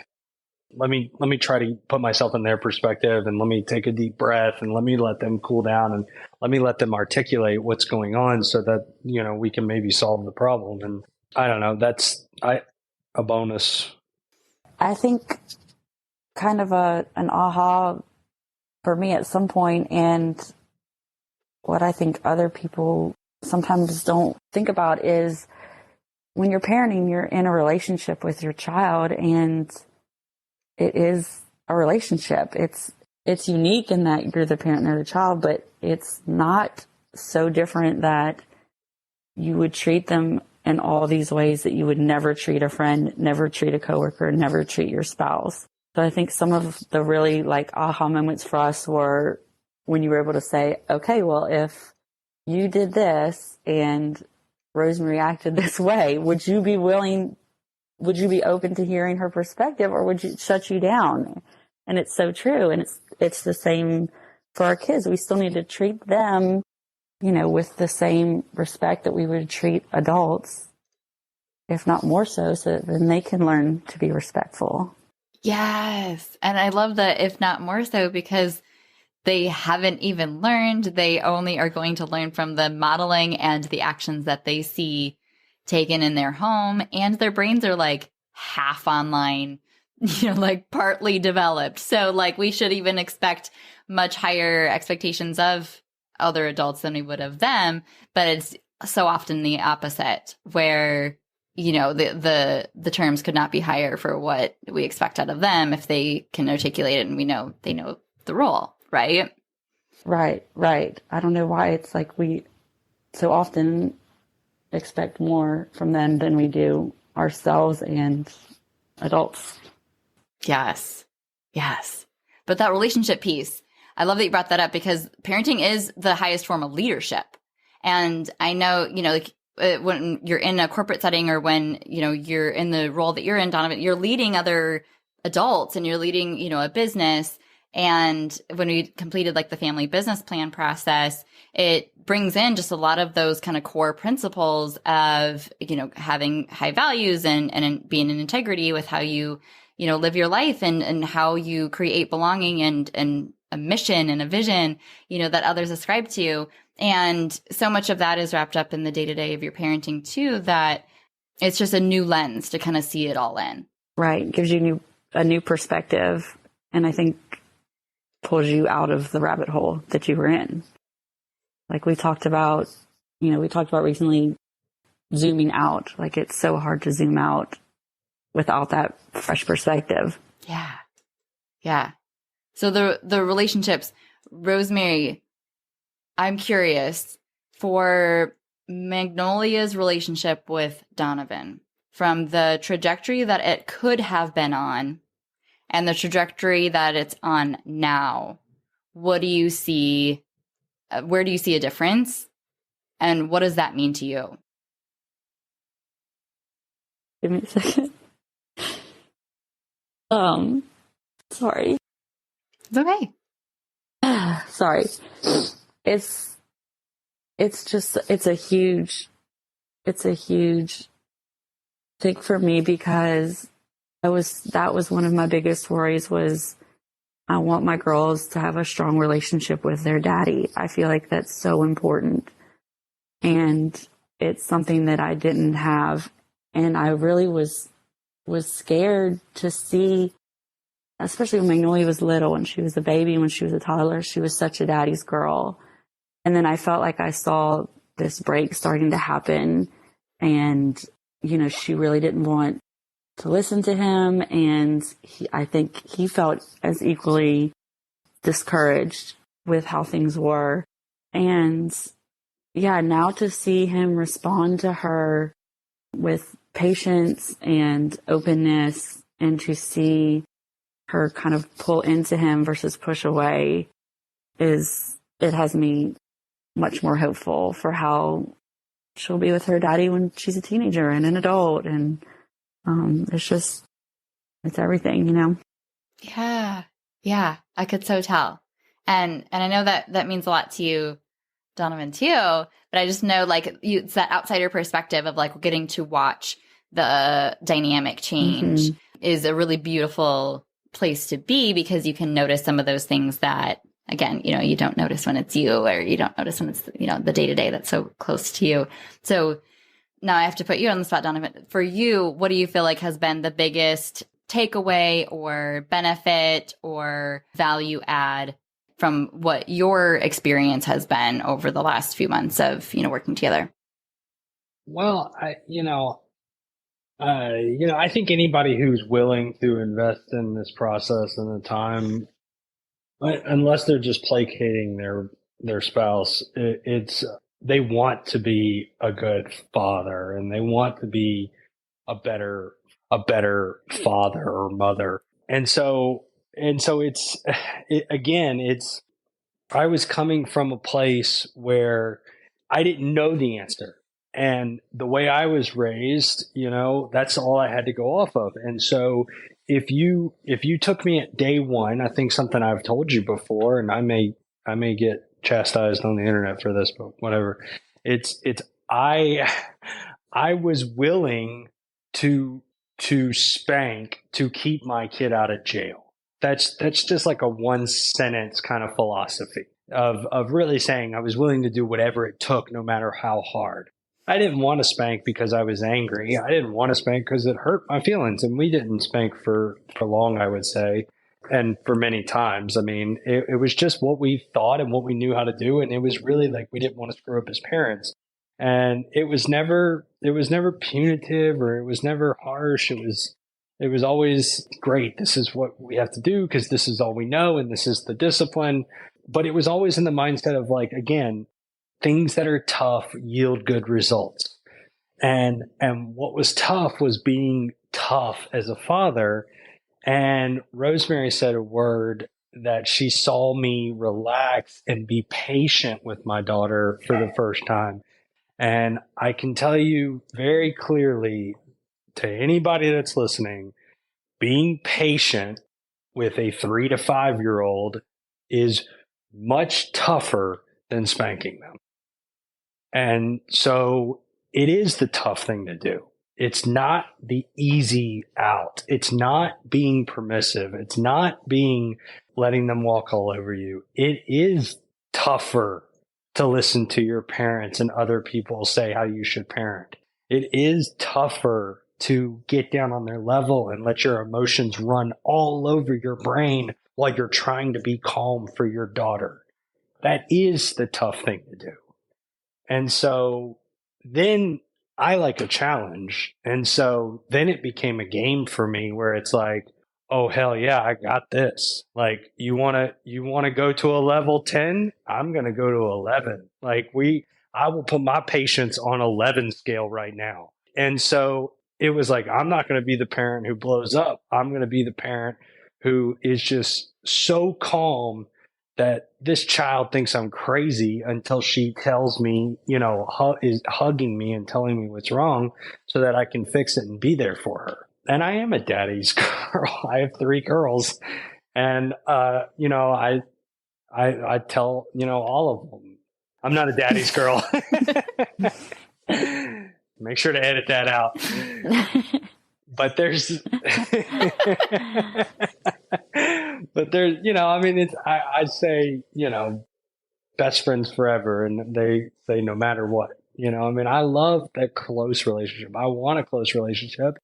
try to put myself in their perspective, and let me take a deep breath, and let me let them cool down, and let me let them articulate what's going on so that, we can maybe solve the problem. And I don't know, that's a bonus. I think kind of an aha for me at some point, and what I think other people sometimes don't think about is when you're parenting, you're in a relationship with your child, and it is a relationship. It's it's unique in that you're the parent and they're the child, but it's not so different that you would treat them in all these ways that you would never treat a friend, never treat a coworker, never treat your spouse. So I think some of the really like aha moments for us were when you were able to say, okay, well, if you did this and Rosemary acted this way, would you be open to hearing her perspective, or would you shut you down? And it's so true. And it's the same for our kids. We still need to treat them, with the same respect that we would treat adults, if not more so that then they can learn to be respectful. Yes. And I love that if not more so, because they haven't even learned. They only are going to learn from the modeling and the actions that they see taken in their home. And their brains are like half online, like partly developed. So like we should even expect much higher expectations of other adults than we would of them. But it's so often the opposite, where the terms could not be higher for what we expect out of them if they can articulate it and we know they know the role, right? Right. I don't know why it's like we so often expect more from them than we do ourselves and adults. Yes. But that relationship piece, I love that you brought that up, because parenting is the highest form of leadership. And I know, when you're in a corporate setting, or when, you're in the role that you're in, Donovan, you're leading other adults and you're leading, a business. And when we completed like the family business plan process, it brings in just a lot of those kind of core principles of, having high values and being in integrity with how you, live your life, and how you create belonging and a mission and a vision, that others ascribe to. And so much of that is wrapped up in the day-to-day of your parenting too, that it's just a new lens to kind of see it all in. Right. Gives you a new perspective. And I think pulls you out of the rabbit hole that you were in. Like we talked about recently zooming out. Like it's so hard to zoom out without that fresh perspective. Yeah. So the relationships, Rosemary, I'm curious for Magnolia's relationship with Donovan, from the trajectory that it could have been on and the trajectory that it's on now. What do you see? Where do you see a difference? And what does that mean to you? Give me a second. Sorry. It's okay. Sorry. It's a huge thing for me, because that was one of my biggest worries. Was I want my girls to have a strong relationship with their daddy. I feel like that's so important. And it's something that I didn't have. And I really was scared to see, especially when Magnolia was little, when she was a baby, when she was a toddler, she was such a daddy's girl. And then I felt like I saw this break starting to happen, and, she really didn't want to listen to him. And I think he felt as equally discouraged with how things were. And yeah, now to see him respond to her with patience and openness, and to see her kind of pull into him versus push away, it has me much more hopeful for how she'll be with her daddy when she's a teenager and an adult. And it's everything, Yeah, I could so tell. And I know that means a lot to you, Donovan, too. But I just know, like, it's that outsider perspective of like getting to watch the dynamic change is a really beautiful place to be, because you can notice some of those things that, again, you don't notice when it's you, or you don't notice when it's, the day-to-day that's so close to you. So now I have to put you on the spot, Donovan. For you, what do you feel like has been the biggest takeaway or benefit or value add from what your experience has been over the last few months of, working together? Well, I think anybody who's willing to invest in this process and the time Unless they're just placating their spouse, it's they want to be a good father and they want to be a better father or mother. And so it's I was coming from a place where I didn't know the answer. And the way I was raised, that's all I had to go off of. And so if you took me at day one, I think something I've told you before, and I may get chastised on the internet for this, but whatever. It's I was willing to spank to keep my kid out of jail. That's just like a one sentence kind of philosophy of really saying I was willing to do whatever it took, no matter how hard. I didn't want to spank because I was angry. I didn't want to spank because it hurt my feelings. And we didn't spank for long, I would say, and for many times. I mean, it was just what we thought and what we knew how to do. And it was really like we didn't want to screw up as parents. And it was never punitive or it was never harsh. It was always great. This is what we have to do because this is all we know and this is the discipline. But it was always in the mindset of like, again, things that are tough yield good results. And what was tough was being tough as a father. And Rosemary said a word that she saw me relax and be patient with my daughter for the first time. And I can tell you very clearly to anybody that's listening, being patient with a 3 to 5-year-old is much tougher than spanking them. And so it is the tough thing to do. It's not the easy out. It's not being permissive. It's not letting them walk all over you. It is tougher to listen to your parents and other people say how you should parent. It is tougher to get down on their level and let your emotions run all over your brain while you're trying to be calm for your daughter. That is the tough thing to do. And so then I like a challenge. And so then it became a game for me where it's like, oh, hell yeah, I got this. Like, you want to go to a level 10? I'm going to go to 11. I will put my patience on 11 scale right now. And so it was like, I'm not going to be the parent who blows up. I'm going to be the parent who is just so calm that this child thinks I'm crazy until she tells me, is hugging me and telling me what's wrong so that I can fix it and be there for her. And I am a daddy's girl. I have 3 girls. And, I tell, all of them, I'm not a daddy's girl. Make sure to edit that out. But I'd say, best friends forever. And they say no matter what, I love that close relationship. I want a close relationship.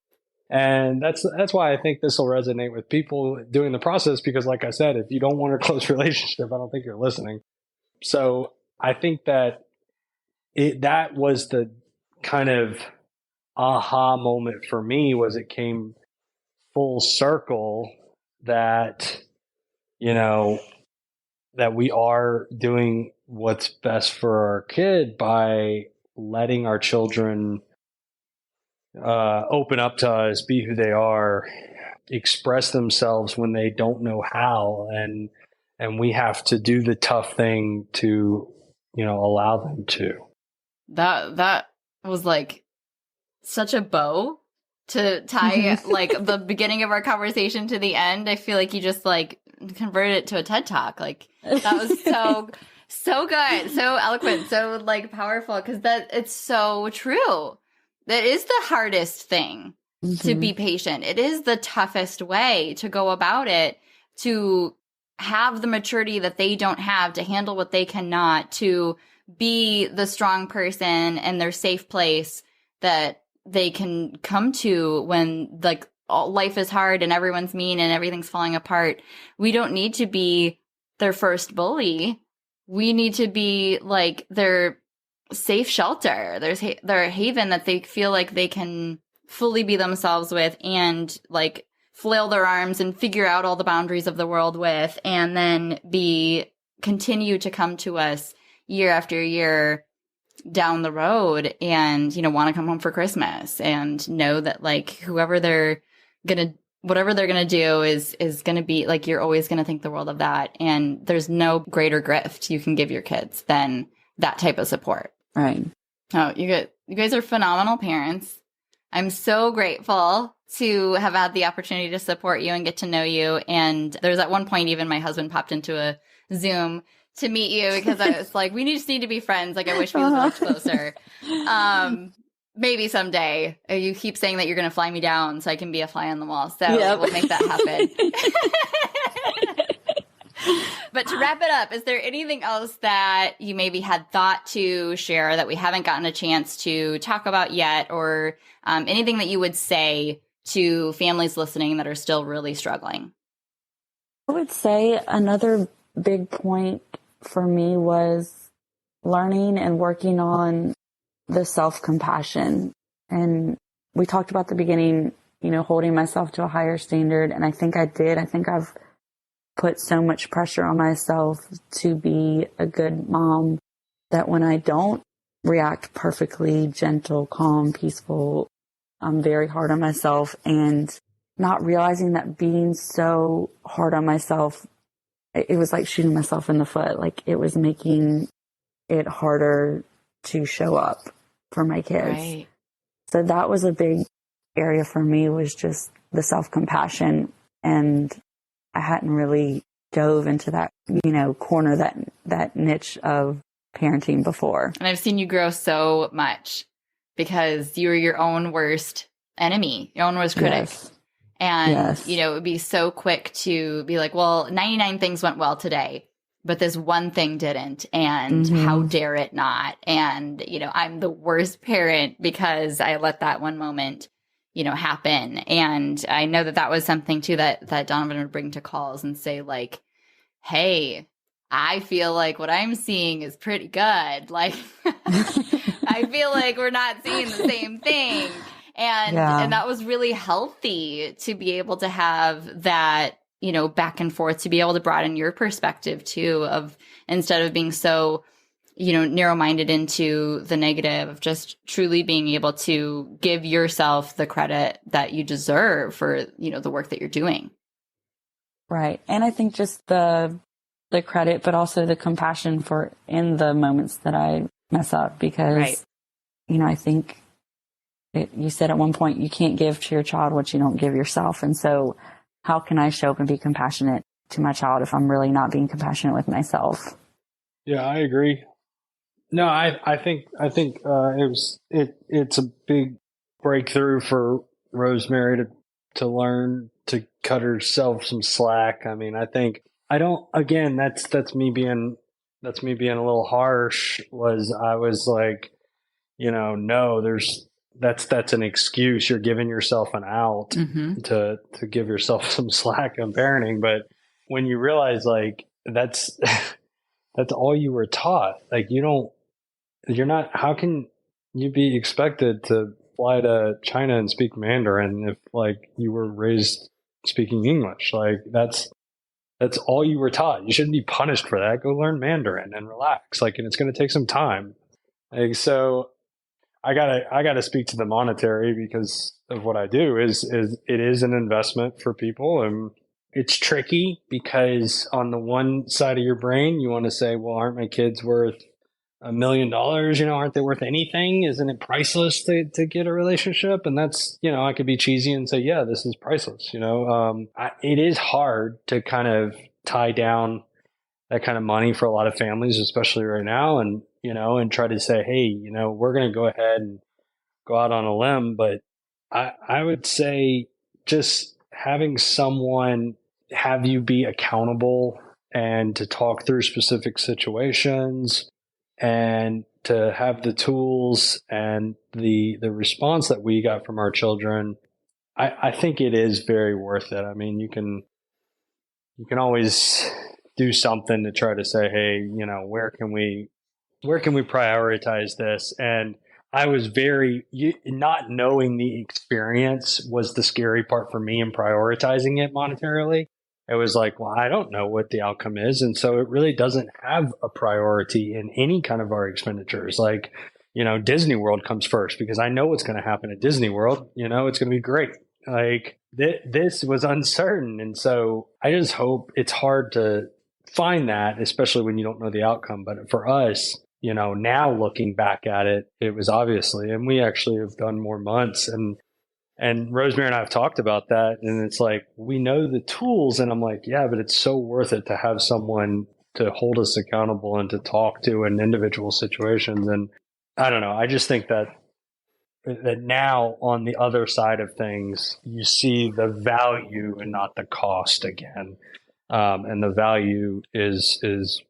And that's why I think this will resonate with people doing the process, because like I said, if you don't want a close relationship, I don't think you're listening. So I think that that was the kind of aha moment for me, was it came full circle that, that we are doing what's best for our kid by letting our children open up to us, be who they are, express themselves when they don't know how, and we have to do the tough thing to, allow them to. That was like such a bow to tie like the beginning of our conversation to the end. I feel like you just like converted it to a TED Talk. Like that was so good, so eloquent, so like powerful, because it's so true. That is the hardest thing, to be patient. It is the toughest way to go about it, to have the maturity that they don't have, to handle what they cannot, to be the strong person and their safe place that they can come to when like life is hard and everyone's mean and everything's falling apart. We don't need to be their first bully. We need to be like their safe shelter. Their haven that they feel like they can fully be themselves with and like flail their arms and figure out all the boundaries of the world with, and then continue to come to us year after year down the road and, want to come home for Christmas and know that like whatever they're going to do is going to be like, you're always going to think the world of that. And there's no greater gift you can give your kids than that type of support. Right. Oh, you guys are phenomenal parents. I'm so grateful to have had the opportunity to support you and get to know you. And there's at one point, even my husband popped into a Zoom to meet you because I was like, we just need to be friends. Like, I wish we lived much closer. Maybe someday. You keep saying that you're going to fly me down so I can be a fly on the wall. So we'll make that happen. But to wrap it up, is there anything else that you maybe had thought to share that we haven't gotten a chance to talk about yet, or anything that you would say to families listening that are still really struggling? I would say another big point for me was learning and working on the self-compassion. And we talked about the beginning, holding myself to a higher standard. And I think I did. I think I've put so much pressure on myself to be a good mom that when I don't react perfectly, gentle, calm, peaceful, I'm very hard on myself, and not realizing that being so hard on myself, it was like shooting myself in the foot. Like it was making it harder to show up for my kids. Right. So that was a big area for me, was just the self-compassion. And I hadn't really dove into that, corner, that niche of parenting before. And I've seen you grow so much because you were your own worst enemy, your own worst critic. Yes. And, it would be so quick to be like, well, 99 things went well today, but this one thing didn't. And how dare it not? And, I'm the worst parent because I let that one moment happen. And I know that was something too that Donovan would bring to calls and say like, hey, I feel like what I'm seeing is pretty good. Like, I feel like we're not seeing the same thing. And that was really healthy to be able to have that, back and forth, to be able to broaden your perspective too, of instead of being so narrow-minded into the negative, of just truly being able to give yourself the credit that you deserve for, the work that you're doing. Right. And I think just the credit, but also the compassion for in the moments that I mess up, because, I think you said at one point, you can't give to your child what you don't give yourself. And so how can I show up and be compassionate to my child if I'm really not being compassionate with myself? Yeah, I agree. No, I think it's a big breakthrough for Rosemary to learn to cut herself some slack. I mean, again, that's me being a little harsh. I was like, no, that's an excuse. You're giving yourself an out to give yourself some slack on parenting. But when you realize like that's all you were taught, like how can you be expected to fly to China and speak Mandarin if like you were raised speaking English? Like that's all you were taught. You shouldn't be punished for that. Go learn Mandarin and relax. Like, and it's going to take some time. Like, so I gotta speak to the monetary because of what I do is it is an investment for people, and it's tricky because on the one side of your brain, you want to say, well, aren't my kids worth $1 million? Aren't they worth anything? Isn't it priceless to get a relationship? And that's, I could be cheesy and say, yeah, this is priceless. It is hard to kind of tie down that kind of money for a lot of families, especially right now. And, and try to say, hey, we're going to go ahead and go out on a limb. But I would say just having someone have you be accountable and to talk through specific situations and to have the tools and the response that we got from our children, I think it is very worth it. I mean, you can always do something to try to say, hey, where can we prioritize this? And I was not knowing the experience was the scary part for me in prioritizing it monetarily. It was like, well, I don't know what the outcome is. And so it really doesn't have a priority in any kind of our expenditures. Like, Disney World comes first because I know what's going to happen at Disney World. It's going to be great. Like this was uncertain. And so I just hope it's hard to find that, especially when you don't know the outcome. But for us, now looking back at it, it was obviously, and we actually have done more months and Rosemary and I have talked about that. And it's like, we know the tools. And I'm like, yeah, but it's so worth it to have someone to hold us accountable and to talk to in individual situations. And I don't know. I just think that now on the other side of things, you see the value and not the cost again. And the value is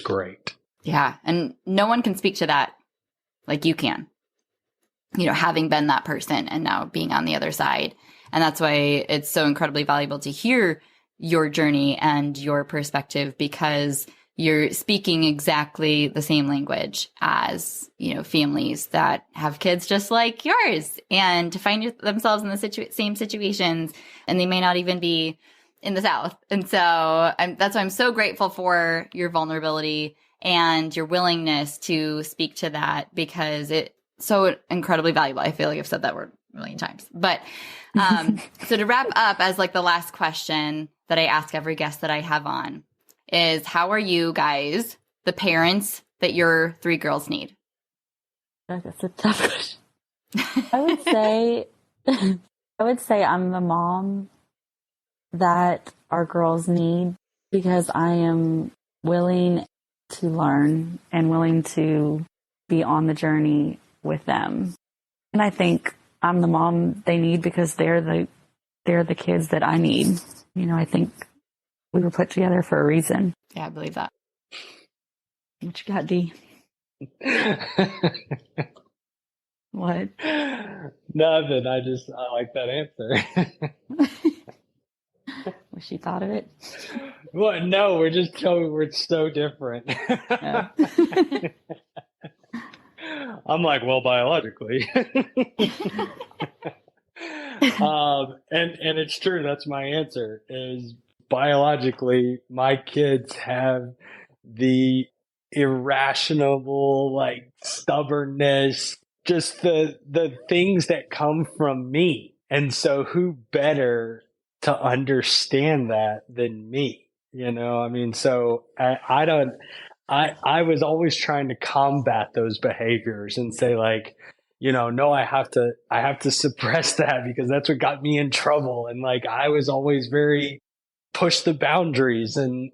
great. Yeah. And no one can speak to that like you can, having been that person and now being on the other side. And that's why it's so incredibly valuable to hear your journey and your perspective, because you're speaking exactly the same language as, families that have kids just like yours, and to find themselves in the same situations, and they may not even be in the South. And so that's why I'm so grateful for your vulnerability and your willingness to speak to that, because it's so incredibly valuable. I feel like I've said that word a million times. But so to wrap up, as like the last question that I ask every guest that I have on is, how are you guys the parents that your 3 girls need? That's a tough question. I would say I'm the mom that our girls need, because I am willing to learn and willing to be on the journey with them. And I think I'm the mom they need because they're the kids that I need. I think we were put together for a reason. Yeah, I believe that. What you got, D? What? Nothing. I like that answer. Wish you thought of it. Well, no, we're so different. Yeah. I'm like, well, biologically. And it's true. That's my answer, is biologically, my kids have the irrational, like, stubbornness, just the things that come from me. And so who better to understand that than me? So I was always trying to combat those behaviors and say, like, no, I have to suppress that because that's what got me in trouble. And like, I was always very push the boundaries and,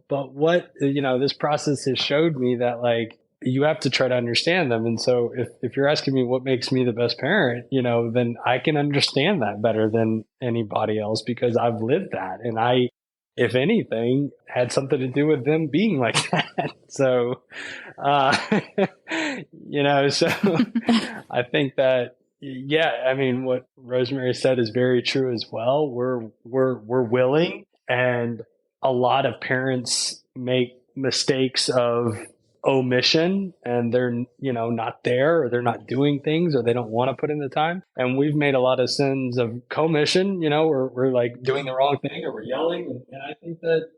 but what, this process has showed me that, like, you have to try to understand them. And so if you're asking me what makes me the best parent, then I can understand that better than anybody else because I've lived that. And I, if anything, had something to do with them being like that. So, so I think that, yeah, I mean, what Rosemary said is very true as well. We're willing, and a lot of parents make mistakes of omission, and they're, not there, or they're not doing things, or they don't want to put in the time. And we've made a lot of sins of commission, we're like doing the wrong thing, or we're yelling. And I think that,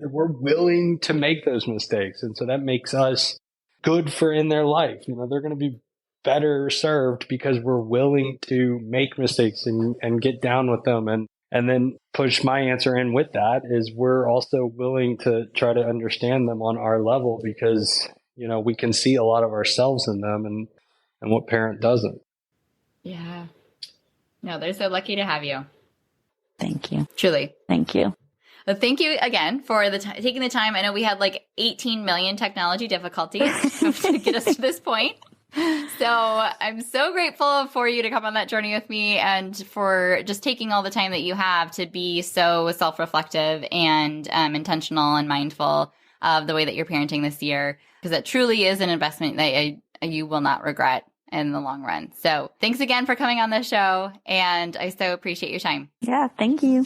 we're willing to make those mistakes. And so that makes us good for in their life. They're going to be better served because we're willing to make mistakes and get down with them. And then push my answer in with that is we're also willing to try to understand them on our level because, we can see a lot of ourselves in them, and what parent doesn't. Yeah. No, they're so lucky to have you. Thank you. Truly. Thank you. Well, thank you again for taking the time. I know we had like 18 million technology difficulties to get us to this point. So I'm so grateful for you to come on that journey with me, and for just taking all the time that you have to be so self-reflective and intentional and mindful of the way that you're parenting this year, because that truly is an investment that you will not regret in the long run. So thanks again for coming on the show, and I so appreciate your time. Yeah, thank you.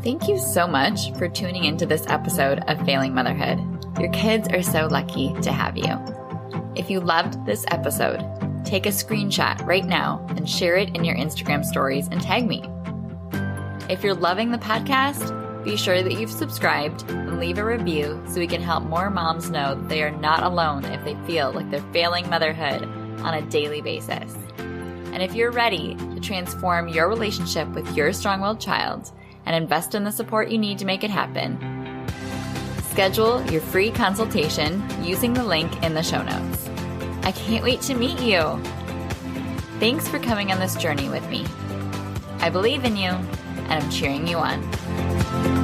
Thank you so much for tuning into this episode of Failing Motherhood. Your kids are so lucky to have you. If you loved this episode, take a screenshot right now and share it in your Instagram stories and tag me. If you're loving the podcast, be sure that you've subscribed and leave a review so we can help more moms know that they are not alone if they feel like they're failing motherhood on a daily basis. And if you're ready to transform your relationship with your strong-willed child and invest in the support you need to make it happen, schedule your free consultation using the link in the show notes. I can't wait to meet you. Thanks for coming on this journey with me. I believe in you, and I'm cheering you on.